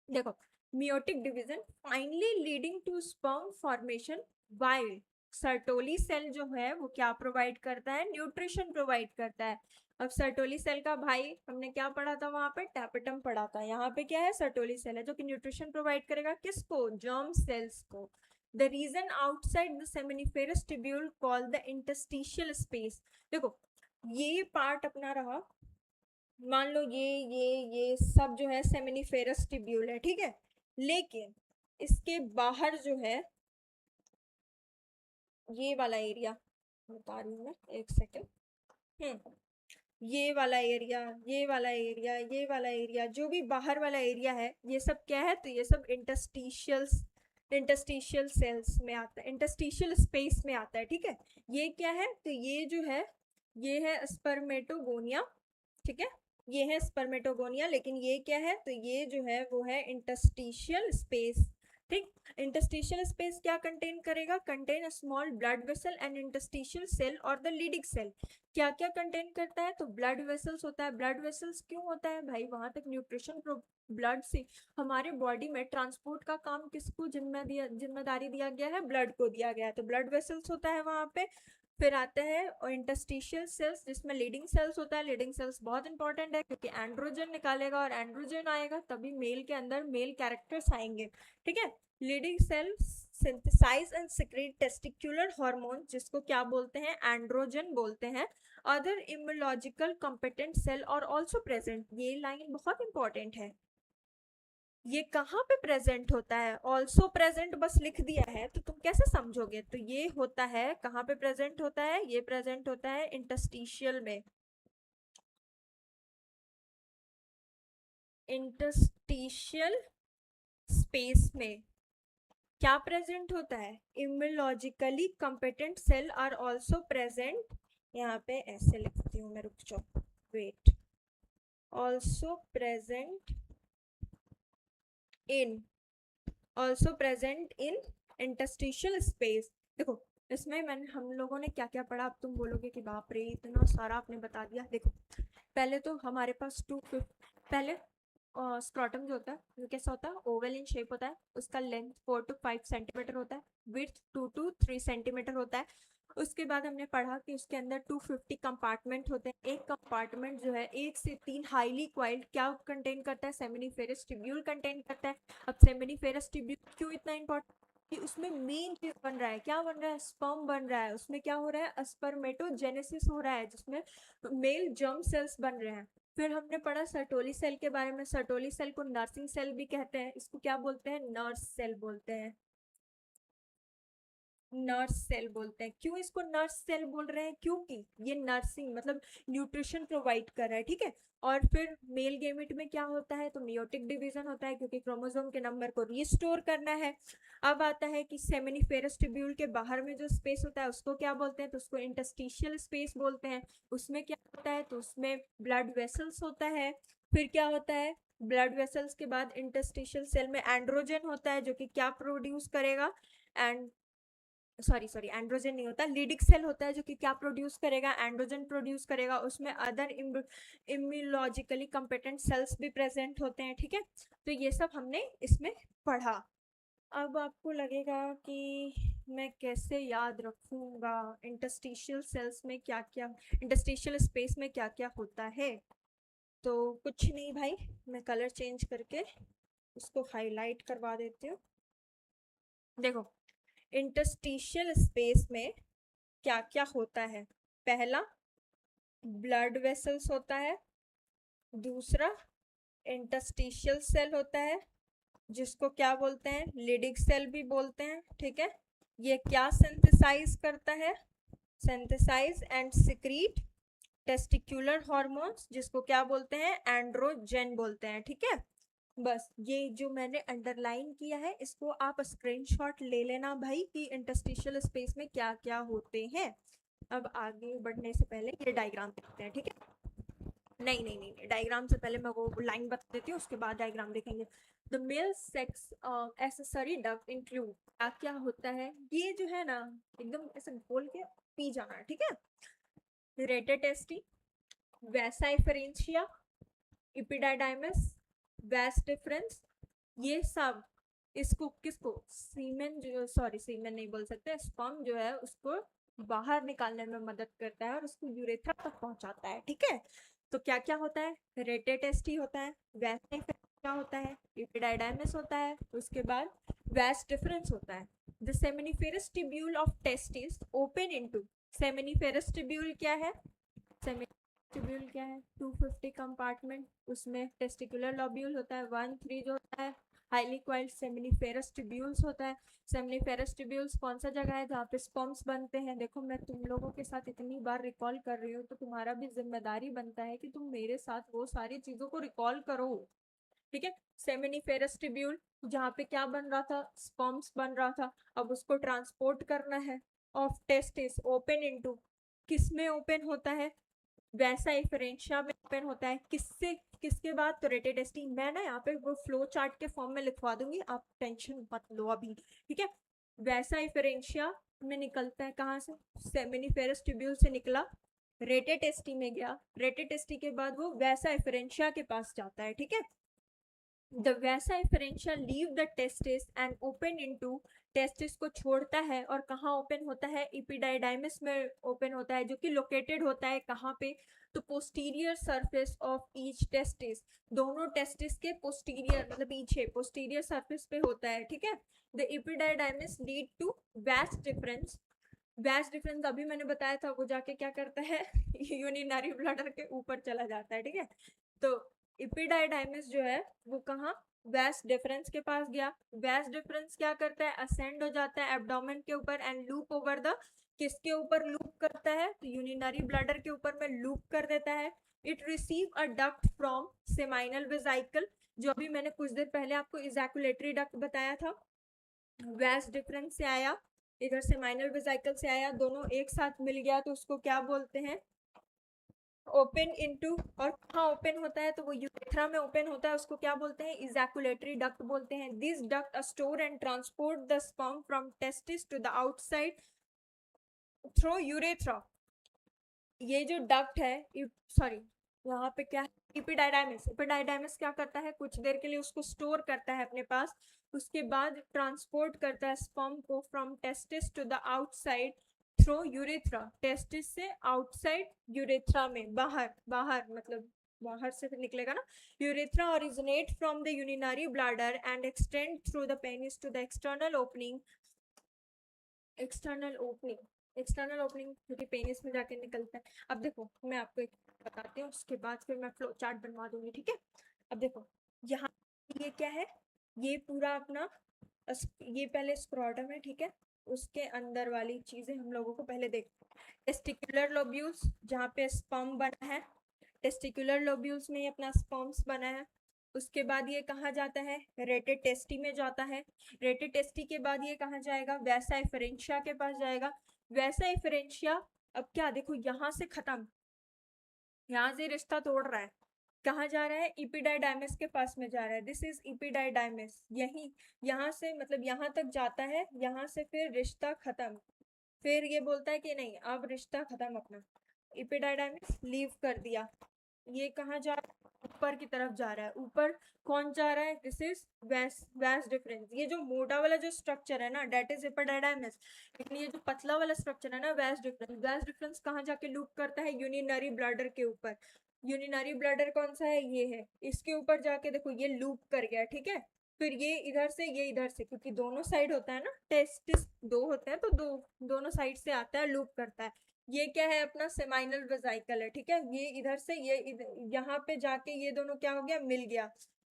देखो meiotic division finally leading to sperm formation, while Sertoli cell जो है वो क्या प्रोवाइड करता है, न्यूट्रिशन प्रोवाइड करता है। अब सर्टोली सेल का भाई हमने क्या पढ़ा था, वहां पे टैपेटम पढ़ा था, यहाँ पे क्या है, सर्टोली सेल है जो कि न्यूट्रिशन प्रोवाइड करेगा किसको, जर्म सेल्स को। The region outside the seminiferous tubule called the interstitial space. देखो ये पार्ट अपना रहा, मान लो ये सब जो है सेमिनिफेरस ट्यूब्यूल है, ठीक है। लेकिन इसके बाहर जो है ये वाला एरिया, बता रही हूँ मैं, एक सेकेंड। ये वाला एरिया, ये वाला एरिया, ये वाला एरिया, जो भी बाहर वाला एरिया है, ये सब क्या है, तो ये सब इंटरस्टिशियल सेल्स में आता है, इंटरस्टिशियल स्पेस में आता है, ठीक है। ये क्या है, तो ये जो है ये है स्पर्मेटोगोनिया, ठीक है, ये है स्पर्मेटोगोनिया, लेकिन ये क्या है, तो ये जो है वो है इंटरस्टिशियल स्पेस, ठीक। इंटरस्टिशियल स्पेस क्या कंटेन करेगा, contain small blood vessel and interstitial cell और द लीडिंग सेल। क्या क्या कंटेन करता है, तो ब्लड वेसल्स होता है। ब्लड वेसल्स क्यों होता है भाई, वहां तक न्यूट्रिशन ब्लड से हमारे बॉडी में ट्रांसपोर्ट का काम किसको जिम्मेदारी दिया गया है, ब्लड को दिया गया है, तो ब्लड वेसल्स होता है वहां पे। फिर आते हैं और इंटरस्टिशियल सेल्स जिसमें लीडिंग सेल्स होता है। लीडिंग सेल्स बहुत इंपॉर्टेंट है क्योंकि एंड्रोजन निकालेगा और एंड्रोजन आएगा तभी मेल के अंदर मेल कैरेक्टर्स आएंगे, ठीक है। Leading cells synthesise and secrete testicular hormone, जिसको क्या बोलते हैं, एंड्रोजन बोलते हैं। Other immunological competent cell are also present, ये लाइन बहुत इंपॉर्टेंट है। ये कहाँ पे प्रेजेंट होता है, ऑल्सो प्रेजेंट बस लिख दिया है तो तुम कैसे समझोगे, तो ये होता है कहाँ पे प्रेजेंट होता है, ये प्रेजेंट होता है इंटरस्टिशियल में, इंटरस्टिशियल स्पेस में क्या प्रेजेंट होता है, immunologically competent cell are also present. यहाँ पे ऐसे लिखती हूँ मैं, रुक जाओ, wait, also present in, also present in interstitial space. देखो इसमें मैंने हम लोगों ने क्या क्या पढ़ा, अब तुम बोलोगे कि बाप रे इतना सारा आपने बता दिया। देखो पहले तो हमारे पास पहले स्क्रॉटम जो होता है वो कैसा होता है, ओवल इन शेप होता है, उसका लेंथ 4 to 5 सेंटीमीटर होता है, विड्थ 2 to 3 सेंटीमीटर होता है। उसके बाद हमने पढ़ा कि उसके अंदर 250 कंपार्टमेंट होते हैं। एक कंपार्टमेंट जो है 1 से 3 हाईली क्वाइल्ड क्या कंटेन करता है, सेमिनिफेरस ट्यूब्यूल कंटेन करता है। अब सेमिनिफेरस ट्यूब्यूल क्यों इतना इंपॉर्टेंट, कि उसमें मेन चीज बन रहा है, क्या बन रहा है, स्पर्म बन रहा है, उसमें क्या हो रहा है, स्पर्मेटोजेनेसिस हो रहा है, जिसमें मेल जर्म सेल्स बन रहे हैं। फिर हमने पढ़ा सर्टोली सेल के बारे में। सर्टोली सेल को नर्सिंग सेल भी कहते हैं, इसको क्या बोलते हैं, नर्स सेल बोलते हैं, नर्स सेल बोलते हैं। क्यों इसको नर्स सेल बोल रहे हैं, क्योंकि ये नर्सिंग मतलब न्यूट्रिशन प्रोवाइड कर रहा है, ठीक है। और फिर मेल गेमिट में क्या होता है, तो मियोटिक डिवीजन होता है, क्योंकि क्रोमोसोम के नंबर को रिस्टोर करना है। अब आता है कि सेमिनिफेरस ट्यूब्यूल के बाहर में जो स्पेस होता है उसको क्या बोलते हैं, तो उसको इंटरस्टिशियल स्पेस बोलते हैं। उसमें क्या होता है, तो उसमें ब्लड वेसल्स होता है। फिर क्या होता है, ब्लड वेसल्स के बाद इंटरस्टिशियल सेल में एंड्रोजन होता है, जो कि क्या प्रोड्यूस करेगा, एंड सॉरी एंड्रोजन नहीं होता, लीडिक सेल होता है, जो कि क्या प्रोड्यूस करेगा, एंड्रोजन प्रोड्यूस करेगा। उसमें अदर इम्यूनोलॉजिकली कंपेटेंट सेल्स भी प्रेजेंट होते हैं, ठीक है। तो ये सब हमने इसमें पढ़ा। अब आपको लगेगा कि मैं कैसे याद रखूंगा इंटरस्टिशियल सेल्स में क्या क्या, इंटरस्टिशियल स्पेस में क्या क्या होता है। तो कुछ नहीं भाई, मैं कलर चेंज करके उसको हाईलाइट करवा देती हूँ। देखो, इंटरस्टिशियल स्पेस में क्या क्या होता है। पहला, ब्लड वेसल्स होता है। दूसरा, इंटरस्टिशियल सेल होता है, जिसको क्या बोलते हैं, लिडिक सेल भी बोलते हैं, ठीक है। ये क्या सिंथेसाइज करता है, synthesise and secrete testicular hormones, जिसको क्या बोलते हैं, एंड्रोजन बोलते हैं, ठीक है। बस ये जो मैंने अंडरलाइन किया है इसको आप स्क्रीनशॉट ले लेना भाई, कि इंटरस्टिशियल स्पेस में क्या क्या होते हैं। अब आगे बढ़ने से पहले ये डायग्राम देखते हैं, ठीक है। नहीं नहीं नहीं, डायग्राम से पहले मैं वो लाइन बता देती हूँ, उसके बाद डायग्राम देखेंगे। The male sex accessory duct include, क्या क्या होता है, ये जो है ना एकदम ऐसे बोल के पी जाना है, ठीक है। रेटेटेस्टी, वैसाइफरेंशिया, इपिडाइडाइमस, वैस डिफरेंस, ये सब इसको किसको, सीमेन जो, सॉरी सीमेन नहीं बोल सकते, स्पर्म जो है उसको बाहर निकालने में मदद करता है और उसको यूरेथ्रा तक पहुंचाता है, ठीक है। तो क्या क्या होता है, रेटेटेस्टी होता है, वैस क्या होता है, इपिडाइडाइमस होता है, उसके बाद वैस डिफरेंस होता है। The seminiferous tubule of testis open into, seminiferous tubule क्या है, ट्यूब्यूल क्या है, 250 कंपार्टमेंट, उसमें टेस्टिकुलर लॉब्यूल होता है, 1-3 जो होता है, हाईली क्वाइल्ड सेमिनिफेरस ट्यूब्यूल्स होता है। सेमिनिफेरस ट्यूब्यूल्स कौन सा जगह है जहाँ पे स्पर्म्स बनते हैं। देखो मैं तुम लोगों के साथ इतनी बार रिकॉल कर रही हूँ, तो तुम्हारा भी जिम्मेदारी बनता है कि तुम मेरे साथ वो सारी चीजों को रिकॉल करो, ठीक है। सेमिनिफेरस ट्यूब्यूल, जहाँ पे क्या बन रहा था, स्पर्म्स बन रहा था, अब उसको ट्रांसपोर्ट करना है। ऑफ टेस्टिस ओपन इनटू, किस में ओपन होता है, वैसा इफरेंशिया में ओपन होता है, किससे, किसके बाद, तो रेटेटेस्टी। मैं ना यहाँ पे वो फ्लो चार्ट के फॉर्म में लिखवा दूंगी, आप टेंशन मत लो अभी, ठीक है। वैसा इफरेंशिया में निकलता है कहाँ से, सेमिनिफेरस ट्यूब्यूल से निकला, रेटेटेस्टी में गया, रेटेटेस्टी के बाद वो वैसा इफरेंशिया के पास जाता है, ठीक है। The vasa efferentia leave the testis and open into, testis को छोड़ता है और कहाँ ओपन होता है, इपिडाइडाइमस में ओपन होता है, जो कि लोकेटेड होता है कहाँ पे, तो posterior surface of each testis, दोनों टेस्टिस के पोस्टीरियर मतलब पीछे पोस्टीरियर सरफेस पे होता है, ठीक है। द इपिडाइडाइमस लीड टू वैस डिफरेंस, वैस डिफरेंस अभी मैंने बताया था, वो जाके क्या करता है यूरिनरी ब्लडर के ऊपर चला जाता है, ठीक है। तो इपिडाइडाइमस जो है वो कहाँ, वैस डिफरेंस के पास गया। वैस डिफरेंस क्या करता है, असेंड हो जाता है एब्डोमेन के ऊपर एंड लूप ओवर द, किसके ऊपर लूप करता है, तो यूरिनरी ब्लडर के ऊपर में लूप कर देता है। It receive a duct from seminal vesicle, जो अभी मैंने कुछ देर पहले आपको इजैकुलेटरी डक्ट बताया था, वैस डिफरेंस से आया, इधर से माइनर वेसिकल से आया, दोनों एक साथ मिल गया, तो उसको क्या बोलते हैं, ओपन इनटू। और कहाँ ओपन होता है, तो वो यूरेथ्रा में ओपन होता है, उसको क्या बोलते हैं, इजैकुलेटरी डक्ट बोलते हैं। This duct store and transport the sperm from testis to the outside through urethra. ये जो डक्ट है, सॉरी यहाँ पे क्या है, इपिडाइडाइमस, इपिडाइडाइमस क्या करता है, कुछ देर के लिए उसको स्टोर करता है अपने पास, उसके बाद ट्रांसपोर्ट करता है स्पर्म को from testis to the outside through urethra, testis से आउटसाइड यूरेथ्रा में, बाहर बाहर मतलब बाहर से निकलेगा ना। Urethra originate from the urinary bladder and extend through the penis to the external opening जो कि पेनिस में जाके निकलता है। अब देखो मैं आपको एक बताती हूँ, उसके बाद फिर मैं फ्लो चार्ट बनवा दूंगी, ठीक है। अब देखो यहाँ ये क्या है, ये पूरा अपना ये पहले स्क्रोटम है, ठीक है। उसके अंदर वाली चीजें हम लोगों को पहले देख, टेस्टिकुलर लोब्यूल्स जहाँ पे स्पर्म बना है, टेस्टिकुलर लोब्यूल्स में अपना स्पर्म्स बना है। उसके बाद ये कहाँ जाता है, रेटे टेस्टी में जाता है। रेटे टेस्टी के बाद ये कहाँ जाएगा, वैसा एफरेंशिया के पास जाएगा। वैसा एफरेंशिया अब क्या देखो यहाँ से खत्म, यहाँ से रिश्ता तोड़ रहा है, कहाँ जा रहा है, इपिडाइडाइमस के पास में जा रहा है। दिस इज इपिडाइडाइमस, यही यहाँ से मतलब यहाँ तक जाता है, यहाँ से फिर रिश्ता खत्म। फिर ये बोलता है कि नहीं अब रिश्ता खत्म अपना, इपिडाइडाइमस लीव कर दिया। ये कहाँ जा रहा है, ऊपर की तरफ जा रहा है। ऊपर कौन जा रहा है, दिस इज वैस डिफरेंस। ये जो मोटा वाला जो स्ट्रक्चर है ना, डेट इज इपिडाइडाइमस, लेकिन ये जो पतला वाला स्ट्रक्चर है ना, वैस डिफरेंस कहाँ जाके लूप करता है, यूरिनरी ब्लैडर के ऊपर। यूरिनरी ब्लैडर कौन सा है, ये है, इसके ऊपर जाके देखो ये लूप कर गया, ठीक है। फिर ये इधर से, ये इधर से, क्योंकि दोनों साइड होता है ना, टेस्टिस दो होते हैं तो दोनों साइड से आता है, लूप करता है। ये क्या है, अपना सेमाइनल वेजाइकल है, ठीक है। ये इधर से ये यहाँ पे जाके ये दोनों क्या हो गया,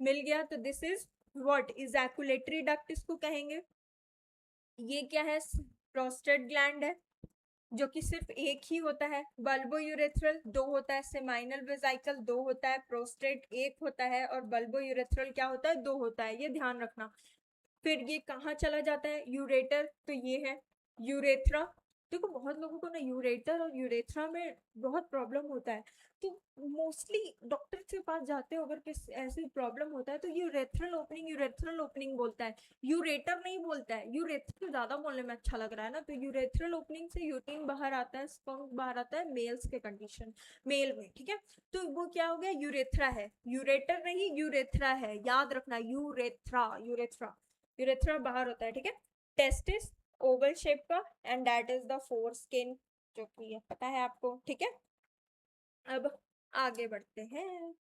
मिल गया तो this is what, ejaculatory duct इसको कहेंगे। ये क्या है, प्रोस्टेट ग्लैंड है, जो कि सिर्फ एक ही होता है। बल्बो यूरेथ्रल दो होता है, सेमाइनल वेजाइकल दो होता है, प्रोस्टेट एक होता है, और बल्बो यूरेथ्रल क्या होता है, दो होता है, ये ध्यान रखना। फिर ये कहाँ चला जाता है, यूरेटर, तो ये है यूरेथ्रा। देखो बहुत लोगों को ना यूरेटर और यूरेथ्रा में बहुत प्रॉब्लम होता है, तो मोस्टली डॉक्टर के पास जाते हो अगर किस ऐसी प्रॉब्लम होता है तो यूरेथ्रल ओपनिंग बोलता है, यूरेटर नहीं बोलता है। यूरेथ्रल ज्यादा बोलने में अच्छा लग रहा है ना, तो यूरेथ्रल ओपनिंग से यूटीन बाहर आता है, स्पर्म बाहर आता है मेल्स के कंडीशन, मेल में, ठीक है। तो वो क्या हो गया, यूरेथ्रा है, यूरेटर नहीं यूरेथ्रा है, याद रखना, यूरेथ्रा बाहर होता है, ठीक है। टेस्टिस ओवल शेप का, and that is the four skin, जो कि पता है आपको, ठीक है। अब आगे बढ़ते हैं,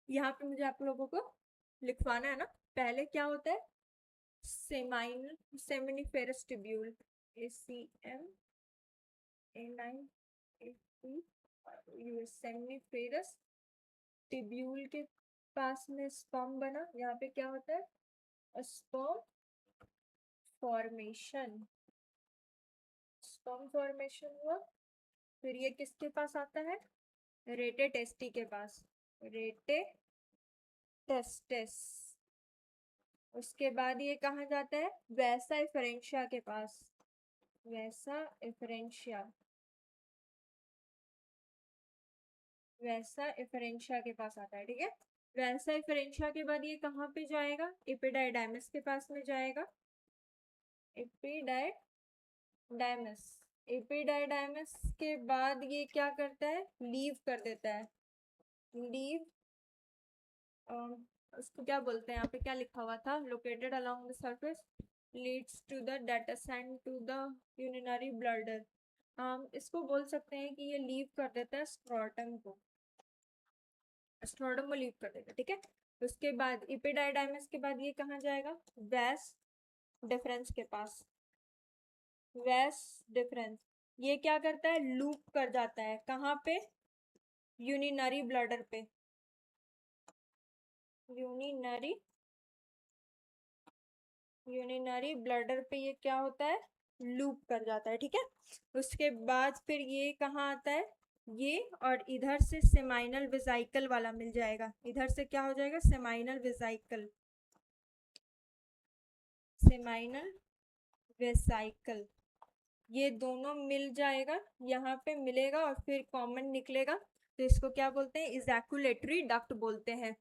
यहाँ पे मुझे आप लोगों को लिखवाना है ना, पहले क्या होता है, seminiferous tubule, ACM seminiferous tubule के पास में स्पर्म बना, यहाँ पे क्या होता है, स्पर्म फॉर्मेशन, हुआ। फिर ये किसके पास आता है, रेटे टेस्टी के पास, रेटे टेस्टिस। उसके बाद ये कहाँ जाता है, वैसा एफरेंशिया के पास, वैसा एफरेंशिया के पास आता है, ठीक है। वैसा एफरेंशिया के बाद ये कहाँ पे जाएगा, एपिडाइडाइमस के पास में जाएगा, एपिडाइडाइमस। एपिडाइडाइमस के बाद ये क्या करता है, लीव कर देता है, लीव, उसको क्या बोलते हैं, यहाँ पे क्या लिखा हुआ था, located along the surface leads to the डेटासेंड टू द यूरिनरी ब्लैडर। हम इसको बोल सकते हैं कि ये लीव कर देता है स्क्रोटम को, लीव कर देगा, ठीक है। उसके बाद इपिडाइडाइमस के बाद ये कहाँ जाएगा, वैस डिफरेंस के पास, ये क्या करता है, लूप कर जाता है, कहाँ पे, यूरिनरी ब्लैडर पे, यूरिनरी ब्लैडर पे ये क्या होता है, लूप कर जाता है, ठीक है। उसके बाद फिर ये कहाँ आता है, ये, और इधर से सेमाइनल वेजाइकल वाला मिल जाएगा, इधर से क्या हो जाएगा, सेमाइनल वेसाइकल, ये दोनों मिल जाएगा, यहाँ पे मिलेगा और फिर कॉमन निकलेगा, तो इसको क्या बोलते हैं, इजैकुलेटरी डक्ट बोलते हैं,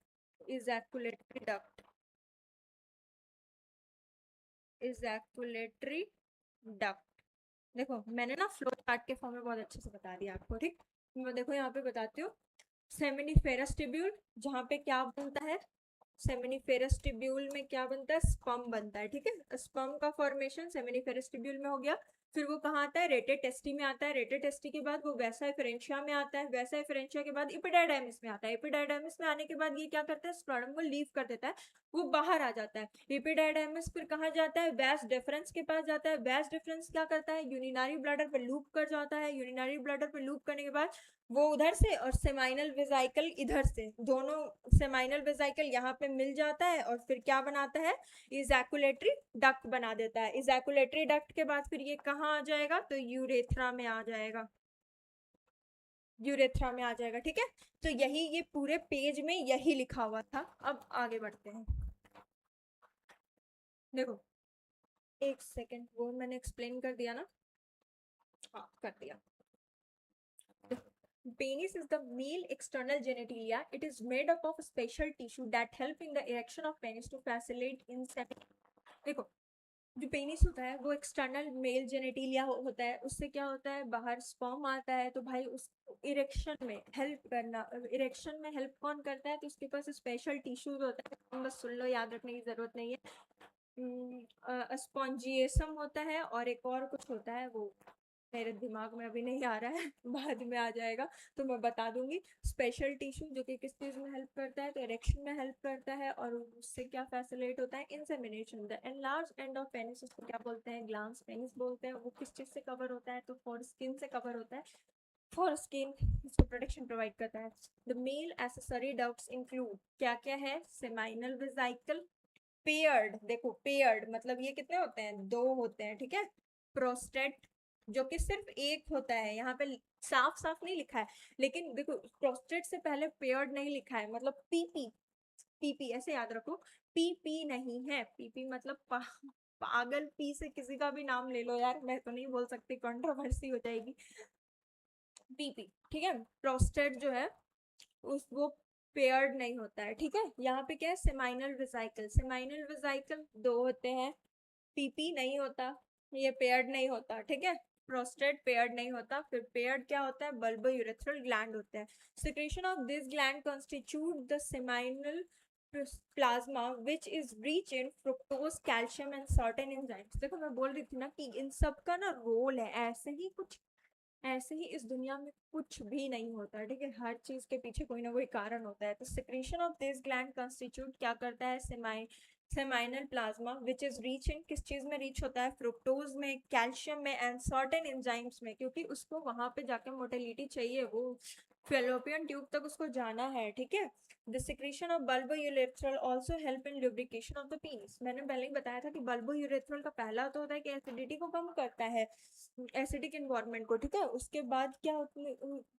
इजैकुलेटरी डक्ट। देखो मैंने ना फ्लो चार्ट के फॉर्म में बहुत अच्छे से बता दिया आपको, ठीक। मैं देखो यहाँ पे बताती हूँ, सेमिनिफेरस ट्यूब्यूल जहाँ पे क्या बनता है, सेमिनिफेरस ट्यूब्यूल में क्या बनता है, स्पर्म बनता है, ठीक है। स्पर्म का फॉर्मेशन सेमिनिफेरस ट्यूब्यूल में हो गया। फिर वो कहाँ आता है, रेटेड टेस्टी में आता है। रेटेड टेस्टी के बाद वो वैसा एफरेंशिया में आता है। वैसा एफरेंशिया के बाद इपिडायडाइमिस में आता है। इपिडायडाइमिस में आने के बाद ये क्या करता है, स्पर्म को लीव कर देता है, वो बाहर आ जाता है। इपिडायडाइमिस फिर कहाँ जाता है, वैस डिफरेंस के पास जाता है। वैस डिफरेंस क्या करता है, यूरिनरी ब्लैडर पे लूप कर जाता है। यूरिनरी ब्लैडर पे लूप करने के बाद वो उधर से और सेमाइनल वेजाइकल इधर से, दोनों सेमाइनल वेजाइकल यहाँ पे मिल जाता है और फिर क्या बनाता है, इजैकुलेटरी डक्ट बना देता है। इजैकुलेटरी डक्ट के बाद फिर ये कहाँ आ जाएगा, तो यूरेथ्रा में आ जाएगा। यूरेथ्रा में आ जाएगा, ठीक है। तो यही ये पूरे पेज में यही लिखा हुआ था। अब आगे बढ़ते हैं। देखो एक सेकेंड, वो मैंने एक्सप्लेन कर दिया ना, हाँ कर दिया। Penis is the male external genitalia. It is made up of special tissue that help in the erection of penis to facilitate insemination. देखो जो पेनिस होता है वो एक्सटर्नल मेल जेनेटिलिया होता है, उससे क्या होता है, बाहर स्पर्म आता है, तो भाई उस इरेक्शन में हेल्प करना, इरेक्शन में हेल्प कौन करता है, तो उसके पास स्पेशल टिश्यूज होता है, बस सुन लो, याद रखने की जरूरत नहीं है। स्पॉन्जिएसम होता है और एक और कुछ होता है, वो मेरे दिमाग में अभी नहीं आ रहा है बाद में आ जाएगा तो मैं बता दूंगी। स्पेशल टिश्यू जो कि किस चीज में हेल्प करता है, तो इरेक्शन में हेल्प करता है और उससे क्या फैसिलिटेट होता है, insemination. The enlarge end of penis, उसको क्या बोलते हैं, ग्लांस पेनिस बोलते हैं। वो किस चीज से कवर होता है, तो फॉर स्किन से कवर होता है। फॉर स्किन इसको प्रोटेक्शन प्रोवाइड करता है। The male accessory ducts include, क्या क्या है, सेमाइनल वेजाइकल, पेयर्ड, देखो पेयर्ड मतलब ये कितने होते हैं, दो होते हैं, ठीक है। प्रोस्टेट जो कि सिर्फ एक होता है, यहाँ पे साफ साफ नहीं लिखा है, लेकिन देखो प्रोस्टेट से पहले पेयर्ड नहीं लिखा है, मतलब पीपी, पीपी ऐसे याद रखो। पीपी नहीं है, पीपी मतलब पागल, पी से किसी का भी नाम ले लो यार, मैं तो नहीं बोल सकती, कंट्रोवर्सी हो जाएगी। पीपी, ठीक है। प्रोस्टेट जो है उस वो पेयर्ड नहीं होता है, ठीक है। यहाँ पे क्या है, सेमाइनल वेजाइकल, सेमाइनल वेजाइकल दो होते हैं, पीपी नहीं होता, ये पेयर्ड नहीं होता, ठीक है। प्रोस्टेट पेयर्ड नहीं होता। फिर पेयर्ड क्या होता है, बल्बो यूरेथ्रल ग्लैंड होता है। Secretion of this gland constitute the seminal plasma which is rich in fructose, calcium and certain enzymes. देखो मैं बोल रही थी ना कि इन सब का ना रोल है, ऐसे ही कुछ, ऐसे ही इस दुनिया में कुछ भी नहीं होता, ठीक है। हर चीज के पीछे कोई ना कोई कारण होता है। तो secretion of this gland constitute क्या करता है, seminal plasma which is rich in, किस चीज में रिच होता है, फ्रुक्टोज में, कैल्शियम में एंड सर्टेन एंजाइम्स में, क्योंकि उसको वहां पे जाके मोटिलिटी चाहिए, वो फेलोपियन ट्यूब तक उसको जाना है, ठीक है। The secretion of bulbourethral also help in lubrication of the penis. मैंने पहले ही बताया था कि बल्बोयूरेथ्रल का पहला तो होता है कि एसिडिटी को कम करता है, एसिडिक इन्वायरमेंट को, ठीक है। उसके बाद क्या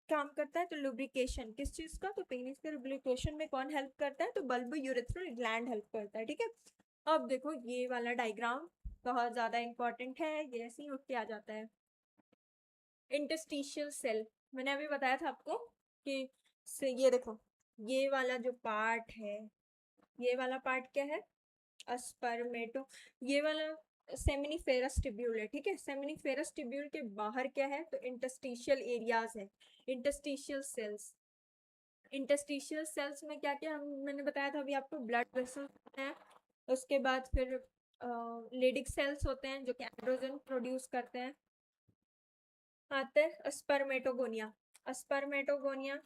काम करता है, तो लुब्रिकेशन किस चीज का, तो पेनिस के लुब्रिकेशन में कौन हेल्प करता है, तो बल्बोयूरेथ्रल ग्लैंड हेल्प करता है, ठीक है। अब देखो ये वाला डायग्राम बहुत ज्यादा इंपॉर्टेंट है, ये ऐसे ही उठ के आ जाता है। इंटरस्टिशियल सेल, मैंने अभी बताया था आपको कि ये देखो, ये वाला जो पार्ट है, ये वाला पार्ट क्या है, अस्पर्मेटो, ये वाला सेमिनिफेरस टिब्यूल है, ठीक है। सेमिनिफेरस टिब्यूल के बाहर क्या है, तो इंटरस्टिशियल एरियाज है, इंटरस्टिशियल सेल्स। इंटरस्टिशियल सेल्स में क्या क्या मैंने बताया था अभी आपको, ब्लड वेसल्स हैं, उसके बाद फिर लेडिक सेल्स होते हैं जो कि एंड्रोजन प्रोड्यूस करते हैं। आते हैं स्पर्मेटोगोनिया, स्पर्मेटोगोनिया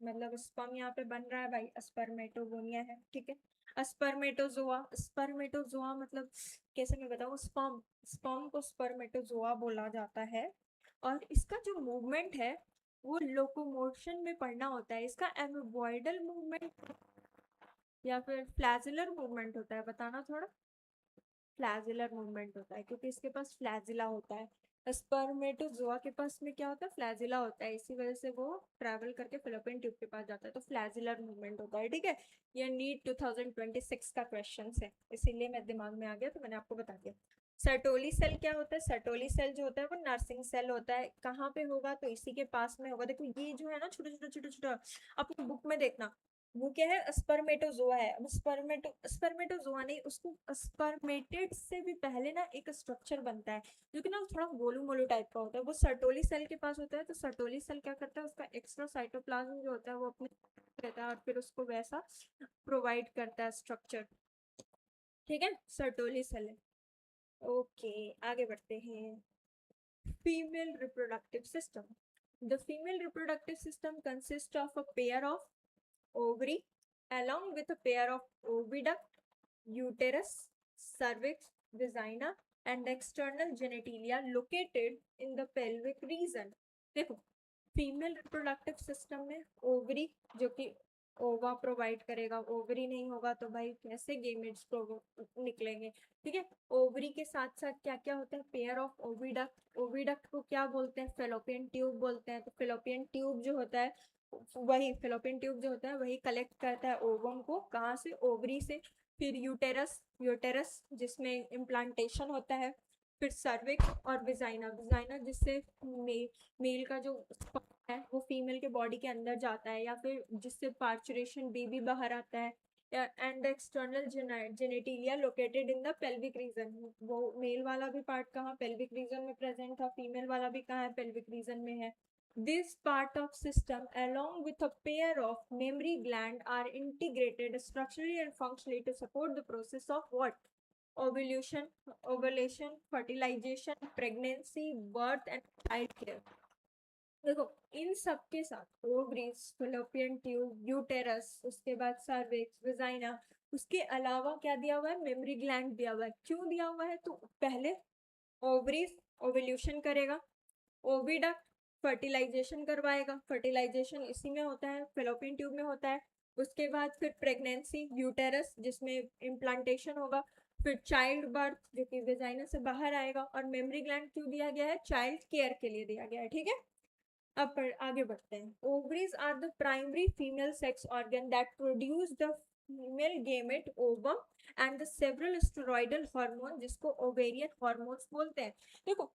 मतलब स्पर्म यहाँ पे बन रहा है भाई, स्पर्मेटोगोनिया है, ठीक है। स्पर्मेटोजोआ, स्पर्मेटोजोआ मतलब कैसे मैं बताऊँ, स्पर्म, स्पर्म को स्पर्मेटोजोआ बोला जाता है। और इसका जो मूवमेंट है वो लोकोमोशन में पढ़ना होता है, इसका एमोबॉइडल मूवमेंट या फिर फ्लैजिलर मूवमेंट होता है, बताना थोड़ा। फ्लैजिलर मूवमेंट होता है क्योंकि इसके पास फ्लैजिला होता है। स्पर्मेटोजोआ के पास में क्या होता है, फ्लैजिला होता है, इसी वजह से वो ट्रैवल करके फिलिपिन ट्यूब के पास जाता है, तो फ्लैजिलर मूवमेंट होता है, ठीक है। ये नीट 2026 का क्वेश्चन है, इसीलिए मेरे दिमाग में आ गया तो मैंने आपको बता दिया। सर्टोली सेल क्या होता है, सर्टोली सेल जो होता है वो नर्सिंग सेल होता है, कहाँ पे होगा, तो इसी के पास में होगा। देखो ये जो है ना छोटा छोटा छोटा छोटा, अपनी बुक में देखना, वो क्या है, स्पर्मेटोजोआ है। अब स्पर्मेटोजोआ नहीं, उसको स्पर्मेटेड से भी पहले ना एक स्ट्रक्चर बनता है जो कि ना थोड़ा गोलू मोलू टाइप का होता है, वो सर्टोली सेल के पास होता है। तो सर्टोली सेल क्या करता है, उसका एक्स्ट्रा साइटोप्लाज्म जो होता है वो अपने रहता है और फिर उसको वैसा प्रोवाइड करता है स्ट्रक्चर। ठीक है, सर्टोली सेल। ओके, आगे बढ़ते हैं। Female reproductive system. The female reproductive system consist of a pair of ovary along with a pair of oviduct, uterus, cervix, vagina and external genitalia located in the pelvic region। देखो, female reproductive system में ovary जो कि ओवा provide करेगा, ovary नहीं होगा तो भाई कैसे गेमेट्स निकलेंगे। ठीक है, ओवरी के साथ साथ क्या क्या होता है, पेयर ऑफ ओविडक्ट। ओविडक्ट को क्या बोलते हैं, फेलोपियन ट्यूब बोलते हैं। तो फेलोपियन ट्यूब जो होता है, वही फेलोपियन ट्यूब जो होता है वही कलेक्ट करता है ओवम को, कहाँ से, ओवरी से। फिर यूटेरस, यूटेरस जिसमें इम्प्लांटेशन होता है। फिर सर्विक्स और विजाइना, विजाइना जिससे मेल का जो है वो फीमेल के बॉडी के अंदर जाता है, या फिर जिससे पार्चुरेशन बेबी बाहर आता है। And external genitalia located in the pelvic region. वो मेल वाला भी पार्ट कहाँ, पेल्विक रीजन में प्रेजेंट था, फीमेल वाला भी कहाँ है, पेल्विक रीजन में है। This part of system along with a pair of mammary gland are integrated structurally and functionally to support the process of what? Ovulation, ovulation, fertilization, pregnancy, birth and childcare। देखो, इन सब के साथ ovaries, fallopian tube, uterus, उसके बाद cervix, vagina, उसके अलावा क्या दिया हुआ है, मेमरी ग्लैंड दिया हुआ है। क्यों दिया हुआ है, तो पहले ओवरीज ओवल्यूशन करेगा, ओविडक्ट फर्टिलाइजेशन करवाएगा, फर्टिलाइजेशन इसी में होता है, फेलोपियन ट्यूब में होता है। उसके बाद फिर प्रेगनेंसी, यूटेरस जिसमें इम्प्लांटेशन होगा। फिर चाइल्ड बर्थ जो कि वेजाइना से बाहर आएगा। और मेमरी ग्लैंड क्यों दिया गया है, चाइल्ड केयर के लिए दिया गया है। ठीक है, अब आगे बढ़ते हैं। Ovaries are the primary female sex organ that produce the female gamete ovum and the several steroidal hormone जिसको ओवेरियन हार्मोन्स बोलते हैं। देखो,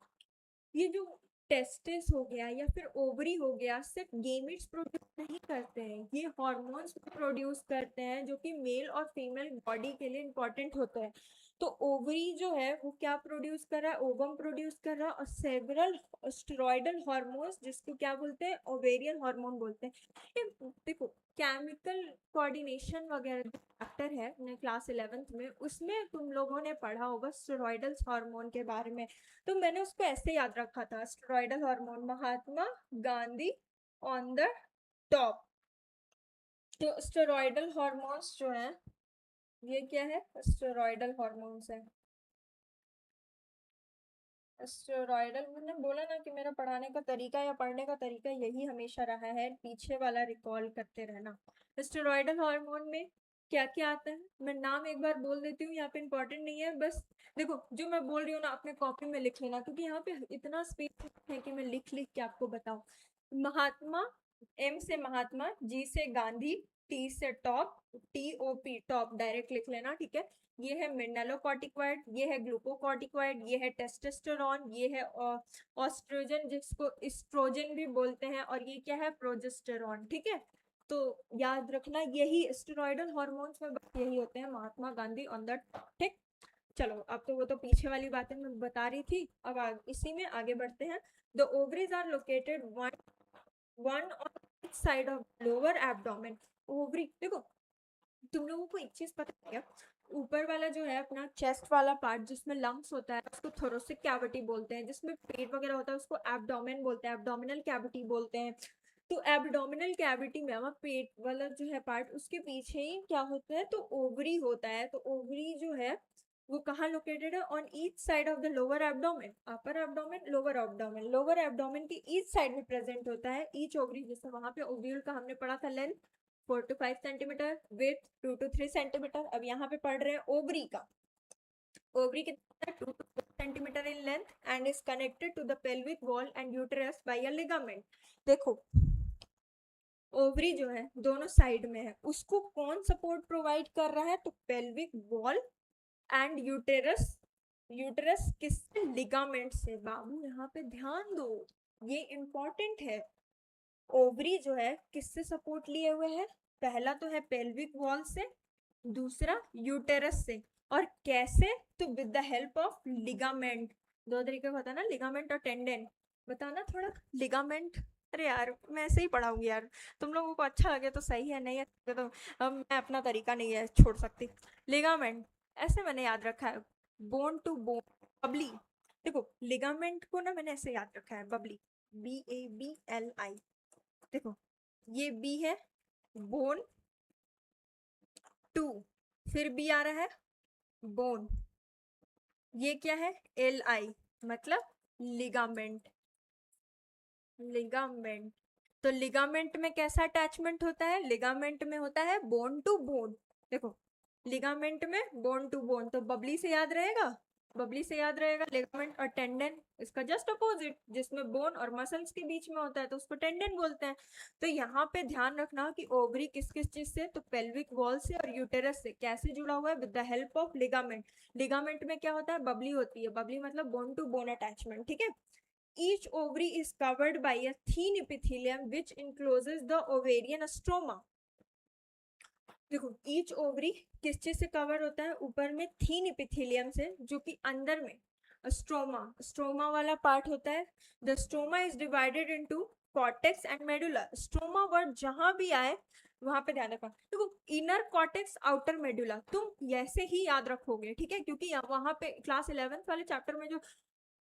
ये जो टेस्टिस हो गया या फिर ओवरी हो गया, सिर्फ गेमेट्स प्रोड्यूस नहीं करते हैं, ये हॉर्मोन्स प्रोड्यूस करते हैं जो कि मेल और फीमेल बॉडी के लिए इंपॉर्टेंट होते हैं। तो ओवरी जो है वो क्या प्रोड्यूस कर रहा है, ओवम प्रोड्यूस कर रहा है, और सेवरल स्टेरॉइडल हार्मोन्स जिसको क्या बोलते हैं, ओवेरियन हार्मोन बोलते हैं। ये देखो, केमिकल कोऑर्डिनेशन वगैरह चैप्टर है अपने क्लास 11th में, उसमें तुम लोगों ने पढ़ा होगा स्टेरॉइडल हार्मोन के बारे में। तो मैंने उसको ऐसे याद रखा था, steroidal hormone, Mahatma Gandhi on the top. तो स्टेरॉइडल हार्मोन्स जो है, ये क्या है, स्टेरॉइडल हार्मोन्स है। स्टेरॉइडल, मैंने बोला ना कि मेरा पढ़ाने का तरीका या पढ़ने का तरीका यही हमेशा रहा है, पीछे वाला रिकॉल करते रहना। स्टेरॉइडल हार्मोन में क्या क्या आता है, मैं नाम एक बार बोल देती हूँ, यहाँ पे इंपॉर्टेंट नहीं है, बस देखो जो मैं बोल रही हूँ ना अपने कॉपी में लिख लेना, क्योंकि यहाँ पे इतना स्पेस है कि मैं लिख लिख के आपको बताऊँ। महात्मा, एम से महात्मा, जी से गांधी, टी से टॉप, TOP टॉप डायरेक्ट लिख लेना। ठीक है, ये है मिनरलोकॉर्टिकॉइड, ये है ग्लूकोकॉर्टिकॉइड, ये है टेस्टोस्टेरोन, ये है ऑस्ट्रोजन जिसको एस्ट्रोजन भी बोलते हैं, और ये क्या है, प्रोजेस्टेरॉन। ठीक है, तो याद रखना यही स्टेरॉइडल हार्मोन्स में बस यही होते हैं, Mahatma Gandhi on the top. ठीक, चलो अब तो वो तो पीछे वाली बातें मैं बता रही थी, अब इसी में आगे बढ़ते हैं। The ovaries are located one on each side of lower abdomen. Ovary, देखो तुम लोगों को एक चीज पता है क्या, ऊपर वाला जो है अपना चेस्ट वाला पार्ट जिसमें लंग्स होता है उसको थोरोसिक कैविटी बोलते हैं, जिसमें पेट वगैरह होता है उसको एब्डोमेन बोलते हैं, एब्डोमिनल कैविटी बोलते हैं। तो एब्डोमिनल कैविटी में हमारा पेट वाला जो है पार्ट, उसके पीछे ही क्या होता है, तो ओवरी होता है। तो ओवरी जो है वो कहाँ लोकेटेड है, on each side of the lower abdomen, upper abdomen, lower abdomen, lower abdomen की ईच साइड में प्रेजेंट होता है ईच ओवरी। जैसे वहां पे ओव्यूल का हमने पढ़ा था length 4 to 5 centimetre, with 2 to 3 centimetre. अब यहाँ पे पढ़ रहे हैं ओवरी का। ओवरी कितना है, 2 to 4 centimetre in length and is connected to the pelvic wall and uterus by a ligament. देखो, ओवरी जो है दोनों साइड में है, उसको कौन सपोर्ट प्रोवाइड कर रहा है, तो pelvic wall and uterus. Uterus किससे, लिगामेंट से। बाबू यहाँ पे ध्यान दो, ये इंपॉर्टेंट है। ओवरी जो है किससे सपोर्ट लिए हुए है, पहला तो है पेल्विक वॉल से, दूसरा यूटेरस से। और कैसे, तो with the help of ligament. दो तरीके का होता है ना, लिगामेंट और टेंडन, बताना थोड़ा लिगामेंट अरे यार मैं ऐसे ही पढ़ाऊंगी यार, तुम लोगों को अच्छा लगे तो सही है, नहीं है तो अब मैं अपना तरीका नहीं है छोड़ सकती। लिगामेंट, ऐसे मैंने याद रखा है, बोन टू बोन, बबली। देखो लिगामेंट को ना मैंने ऐसे याद रखा है, बबली, BABLI। देखो ये बी है, बोन, टू, फिर बी आ रहा है, बोन, ये क्या है, LI, मतलब लिगामेंट। लिगामेंट, तो लिगामेंट में कैसा अटैचमेंट होता है, लिगामेंट में होता है बोन टू बोन। देखो लिगामेंट में बोन टू बोन, तो बबली से याद रहेगा, बबली से याद रहेगा लिगामेंट। और टेंडन इसका जस्ट अपोजिट, जिसमें बोन और मसल्स के बीच में होता है तो उसको टेंडन बोलते हैं। तो यहाँ पे ध्यान रखना कि ओवरी किस किस चीज से, तो पेल्विक वॉल से और यूटेरस से कैसे जुड़ा हुआ है, with the help of ligament. Ligament में क्या होता है, बबली होती है, बबली मतलब बोन टू बोन अटैचमेंट, ठीक है। Each ovary is covered by a thin epithelium which encloses the ovarian stroma. देखो ईच ओवरी किस चीज से कवर होता है, ऊपर में थीन इपिथेलियम से, जो कि अंदर में स्ट्रोमा, स्ट्रोमा वाला पार्ट होता है। The stroma is divided into cortex and medulla. Stroma word जहां भी आए वहां पे ध्यान रखना। देखो इनर कॉर्टेक्स आउटर मेडुला तुम ऐसे ही याद रखोगे, ठीक है, क्योंकि वहां पे क्लास 11th वाले चैप्टर में जो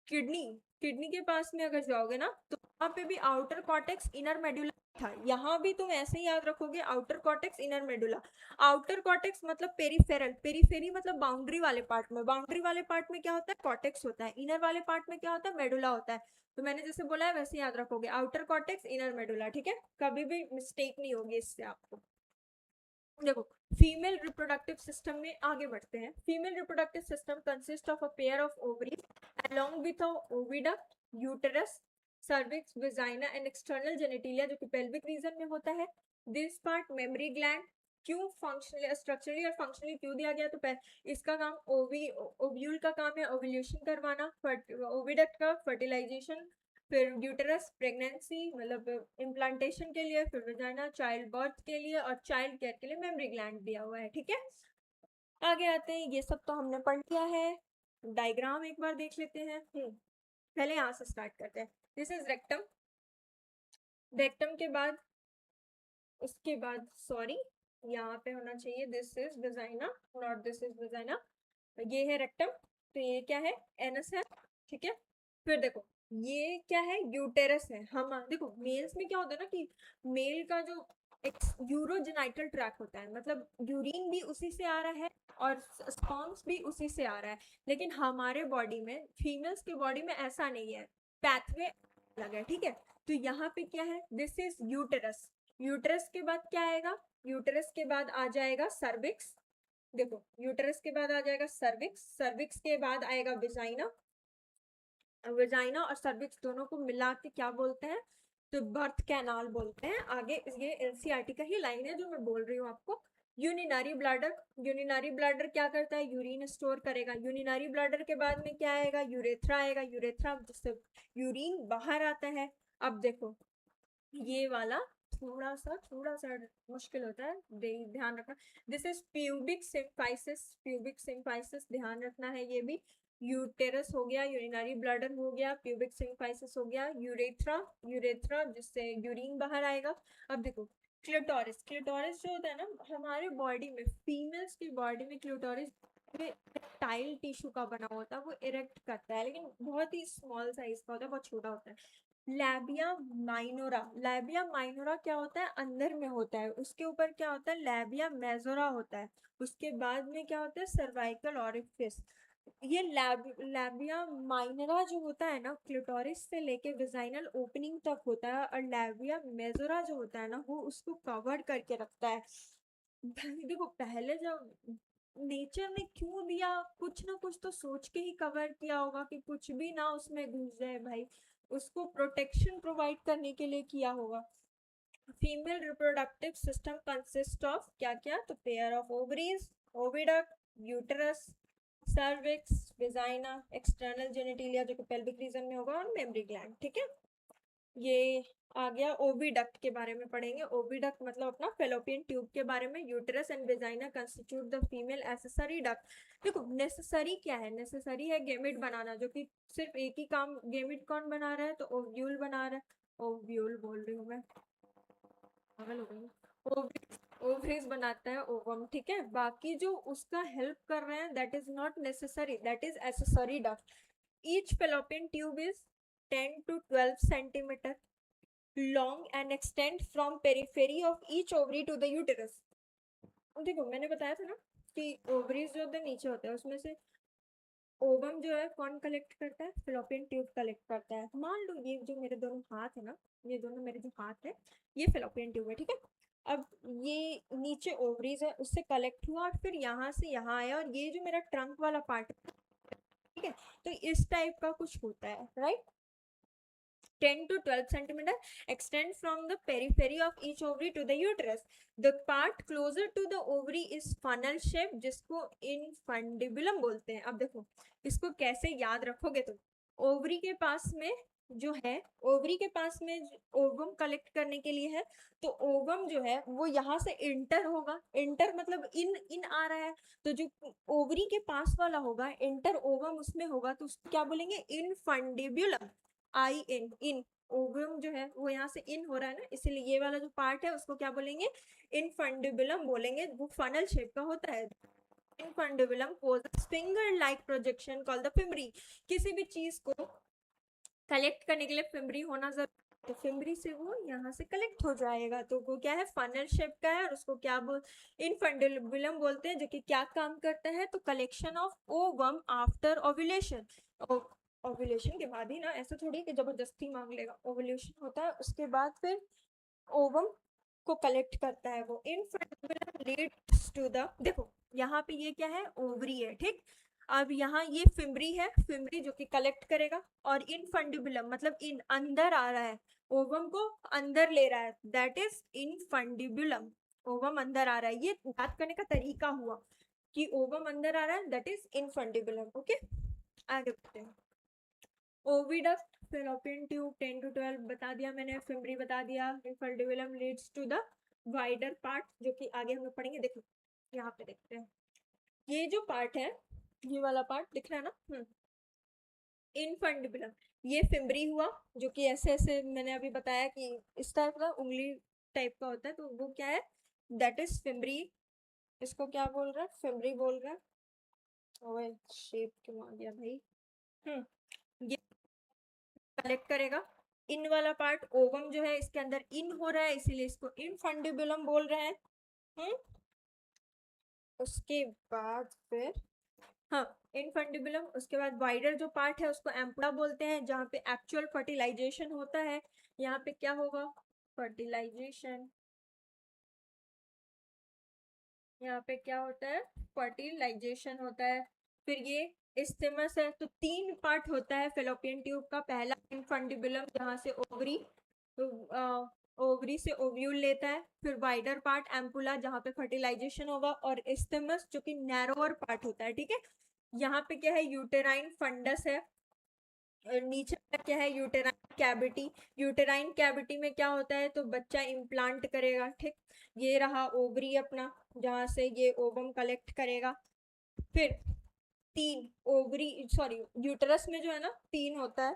किडनी, किडनी के पास में अगर जाओगे ना तो वहां पे भी आउटर कॉर्टेक्स इनर मेडुला था, यहाँ भी तुम ऐसे ही याद रखोगे, outer cortex inner medulla. Outer cortex मतलब पेरिफेरल, पेरिफेरी मतलब बाउंड्री वाले पार्ट में, बाउंड्री वाले पार्ट में क्या होता है, कॉर्टेक्स होता है, इनर वाले पार्ट में क्या होता है, मेडुला होता है। तो मैंने जैसे बोला है वैसे याद रखोगे, आउटर कॉर्टेक्स इनर मेडुला, ठीक है, कभी भी मिस्टेक नहीं होगी इससे आपको। देखो फीमेल रिप्रोडक्टिव सिस्टम में आगे बढ़ते हैं। Female reproductive system consist of a pair of ovaries along with a oviduct, uterus, cervix, vagina and external genitalia, जो कि pelvic region में होता है। This part mammary gland, क्यों फंक्शनली स्ट्रक्चरली और फंक्शनली क्यों दिया गया, तो इसका काम ओव्यूल का काम है ओव्यूलेशन करवाना, ओविडक्ट का फर्टिलाइजेशन, फिर यूटेरस प्रेगनेंसी मतलब इम्प्लांटेशन के लिए, फिर वजाइना चाइल्ड बर्थ के लिए, और चाइल्ड केयर के लिए मेमरी ग्लैंड दिया हुआ है, ठीक है। आगे आते हैं, ये सब तो हमने पढ़ लिया है। डायग्राम एक बार देख लेते हैं। पहले यहाँ से स्टार्ट करते हैं। दिस इज रेक्टम, रेक्टम के बाद, उसके बाद सॉरी यहाँ पे होना चाहिए this is vagina, not this is vagina. ये है रेक्टम, तो ये क्या है, एनस है, ठीक है। फिर देखो ये क्या है, यूटेरस है। हम देखो मेल्स में क्या होता है ना कि मेल का जो यूरोजेनाइटल ट्रैक होता है, मतलब यूरिन भी उसी से आ रहा है और स्पर्म्स भी उसी से आ रहा है, लेकिन हमारे बॉडी में, फीमेल्स के बॉडी में ऐसा नहीं है, पैथवे अलग है, ठीक है। तो यहाँ पे क्या है, दिस इज यूटेरस, यूटेरस के बाद क्या आएगा, यूटेरस के बाद आ जाएगा सर्विक्स। देखो यूटेरस के बाद आ जाएगा सर्विक्स, सर्विक्स के बाद आएगा विजाइना, विजाइना और सर्विक्स दोनों को मिला के क्या बोलते हैं, तो बर्थ कैनाल बोलते हैं। आगे ये एनसीईआरटी का ही लाइन है जो मैं बोल रही हूँ आपको। यूनिनरी ब्लैडर, यूनिनरी ब्लैडर क्या करता है, यूरिन स्टोर करेगा। यूनिनरी ब्लैडर के बाद में क्या आएगा, यूरेथ्रा आएगा, यूरेथ्रा जिससे यूरिन बाहर आता है। अब देखो ये वाला थोड़ा सा मुश्किल होता है, ध्यान रखना। This is pubic symphysis, pubic symphysis ध्यान रखना है। ये भी यूटेरस हो गया, यूरिनरी ब्लैडर हो गया, प्यूबिक सिम्फाइसिस हो गया, यूरेथ्रा, यूरेथ्रा जिससे यूरिन बाहर आएगा। अब देखो क्लिटोरिस, क्लिटोरिस जो होता है ना हमारे बॉडी में, फीमेल्स की बॉडी में क्लिटोरिस टाइल टिश्यू का बना होता है, वो इरेक्ट करता है, लेकिन बहुत ही स्मॉल साइज का होता है, बहुत छोटा होता है। लैबिया माइनोरा, लैबिया माइनोरा क्या होता है, अंदर में होता है, उसके ऊपर क्या होता है, लैबिया मेजोरा होता है, उसके बाद में क्या होता है, सर्वाइकल ऑरिफिस। ये लैबिया माइनोरा जो होता है ना, क्लिटोरिस से लेके विजाइनल ओपनिंग तक होता है, और लैबिया मेजोरा जो होता है ना वो उसको कवर करके रखता है। देखो पहले जब नेचर ने क्यों दिया, कुछ ना कुछ तो सोच के ही कवर किया होगा कि कुछ भी ना उसमें घुस जाए भाई, उसको प्रोटेक्शन प्रोवाइड करने के लिए किया होगा। Female reproductive system consist of क्या क्या, तो pair of ovaries, oviduct, uterus, cervix, vagina, external genitalia जो कि पेल्विक रीजन में होगा, और मेमरी ग्लैंड, ठीक है। ये आ गया, ओविडक्ट के बारे में पढ़ेंगे। ओविडक्ट मतलब अपना फेलोपियन ट्यूब के बारे में। Uterus and vagina constitute the female accessory duct. देखो नेसेसरी क्या है, नेसेसरी है गेमिट बनाना, जो कि सिर्फ एक ही काम, गेमिट कौन बना रहा है, तो ओव्यूल बना रहा है। ओव्यूल बोल रही हूँ मैं, पागल हो गई। ओवरीज बनाता है ओवम, ठीक है। बाकी जो उसका हेल्प कर रहे हैं that is not necessary, that is accessory duct. Each fallopian tube is 10 to 12 centimeter long and extend from periphery of each ovary to the uterus। देखो मैंने बताया था ना कि ओवरीज जो होते हैं नीचे होते हैं, उसमें से ओवम जो है कौन कलेक्ट करता है, फेलोपियन ट्यूब कलेक्ट करता है। मान लो ये जो मेरे दोनों हाथ है ना, ये दोनों मेरे जो हाथ है ये फेलोपियन ट्यूब है, ठीक है। अब ये नीचे ओवरीज है उससे कलेक्ट हुआ और फिर यहाँ से यहाँ आया, और ये जो मेरा ट्रंक वाला पार्ट है, ठीक है, तो इस टाइप का कुछ होता है, right. 10 to 12 centimeter extend from the periphery of each ovary to the uterus. The part closer to the ovary is funnel shape, जिसको infundibulum बोलते हैं। अब देखो इसको कैसे याद रखोगे तुम। ओवरी के पास में जो है, ओवरी के पास में ओवम कलेक्ट करने के लिए है, तो ओवम जो है वो यहाँ से इंटर होगा। इंटर मतलब इन इन आ रहा है, तो जो ओवरी के पास वाला होगा इंटर ओवम उसमें होगा, तो उसको क्या बोलेंगे, इनफंडिब्युलम। I N, in. ओवम जो है वो यहाँ से इन हो रहा है ना, इसीलिए ये वाला जो पार्ट है उसको क्या बोलेंगे, इनफंडिबुलम बोलेंगे। वो फनल शेप का होता है। Infundibulum possess finger like projection called the fimbriae. किसी भी चीज को कलेक्ट करने के लिए फिम्बरी होना जरूरी, तो फिम्बरी से वो यहाँ से कलेक्ट हो जाएगा, तो वो क्या है, फनल शेप का है। और उसको क्या बोल, इनफंडिबुलम बोलते हैं, जो कि क्या काम करता है, तो collection of ovum after ovulation. Ovulation के बाद ही ना, ऐसा थोड़ी कि जबरदस्ती मांग लेगा। ओव्यूलेशन होता है उसके बाद फिर ओवम को कलेक्ट करता है वो। इनफंडिबुलम लीड्स टू द, देखो यहाँ पे ये क्या है, ओवरी है, ठीक। अब यहाँ ये फिम्बरी है, फिम्बरी जो कि कलेक्ट करेगा, और इनफंडिबुलम मतलब इन अंदर आ रहा है, ओवम को अंदर ले रहा है, दैट इज इनफंडिबुलम। ओवम अंदर आ रहा है, ये याद करने का तरीका हुआ कि ओवम अंदर आ रहा है, दैट इज इनफंडिबुलम। ओके, आगे बढ़ते हैं। ओविडक्ट, फेलोपियन ट्यूब 10 to 12 बता दिया मैंने, फिम्बरी बता दिया। Infundibulum leads to the wider part, जो कि आगे हम लोग पढ़ेंगे। देखो यहाँ पे देखते हैं, ये जो पार्ट है, ये वाला पार्ट दिख रहा है ना, इनफंडिबुलम, ये फिम्बरी हुआ, जो कि ऐसे ऐसे मैंने अभी बताया कि इस टाइप का उंगली टाइप का होता है, तो वो क्या है, दैट इज फिम्बरी। इसको क्या बोल रहा है, फिम्बरी बोल रहा है। ओए शेप क्यों आ गया भाई। ये कलेक्ट करेगा। इन वाला पार्ट ओवम जो है इसके अंदर इन हो रहा है, इसीलिए इसको इनफंडिबुलम बोल रहे हैं। उसके बाद फिर, हाँ, इनफंडिबुलम, उसके बाद वाइडर जो पार्ट है उसको एम्पुला बोलते हैं, जहाँ पे एक्चुअल फर्टिलाइजेशन होता है। यहाँ पे क्या होगा, फर्टिलाइजेशन, यहाँ पे क्या होता है, फर्टिलाइजेशन होता है। फिर ये इस्थिमस है, तो 3 पार्ट होता है फेलोपियन ट्यूब का। पहला इनफंडिबुलम, जहाँ से ओवरी, तो ओवरी से ओव्यूल लेता है। फिर वाइडर पार्ट एम्पुला, जहाँ पे फर्टिलाइजेशन होगा, और इस्थिमस जो कि नैरोअर पार्ट होता है, ठीक है। यहाँ पे क्या है, यूटेराइन फंडस है। नीचे क्या है, यूटेराइन कैविटी। यूटेराइन कैविटी में क्या होता है, तो बच्चा इम्प्लांट करेगा, ठीक। ये रहा ओवरी अपना, जहाँ से ये ओवम कलेक्ट करेगा। फिर 3 ओवरी, सॉरी यूटरस में जो है ना 3 होता है,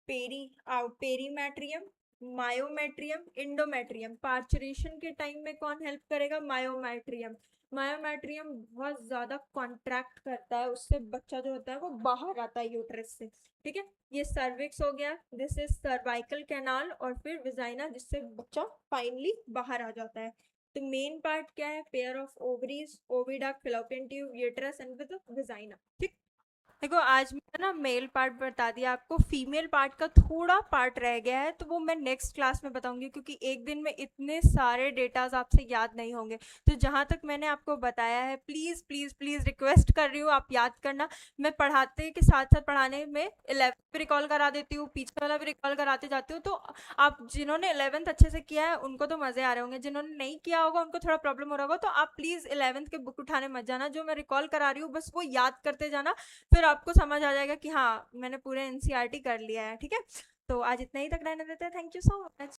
पेरीमेट्रियम, मायोमेट्रियम, इंडोमेट्रियम। पार्चुरेशन के टाइम में कौन हेल्प करेगा, मायोमेट्रियम। मायोमेट्रियम बहुत ज्यादा कॉन्ट्रैक्ट करता है, उससे बच्चा जो होता है वो बाहर आता है यूट्रस से, ठीक है। ये सर्विक्स हो गया, दिस इज सर्वाइकल कैनाल, और फिर विजाइना, जिससे बच्चा फाइनली बाहर आ जाता है। तो मेन पार्ट क्या है, pair of ovaries, oviduct, fallopian tube, uterus and with vagina, ठीक। देखो आज मैंने ना मेल पार्ट बता दिया आपको, फीमेल पार्ट का थोड़ा पार्ट रह गया है, तो वो मैं नेक्स्ट क्लास में बताऊंगी, क्योंकि एक दिन में इतने सारे डेटाज आपसे याद नहीं होंगे। तो जहां तक मैंने आपको बताया है, प्लीज प्लीज प्लीज रिक्वेस्ट कर रही हूँ आप याद करना। मैं पढ़ाते के साथ साथ पढ़ाने में 11th भी रिकॉल करा देती हूँ, पीछे वाला भी रिकॉल कराते जाती हूँ। तो आप जिन्होंने 11th अच्छे से किया है उनको तो मजे आ रहे होंगे, जिन्होंने नहीं किया होगा उनको थोड़ा प्रॉब्लम हो रहा होगा। तो आप प्लीज 11th के बुक उठाने मत जाना, जो मैं रिकॉल करा रही हूँ बस वो याद करते जाना, फिर आपको समझ आ जाएगा कि हाँ मैंने पूरे एनसीईआरटी कर लिया है, ठीक है। तो आज इतना ही तक रहने देते हैं, थैंक यू सो मच।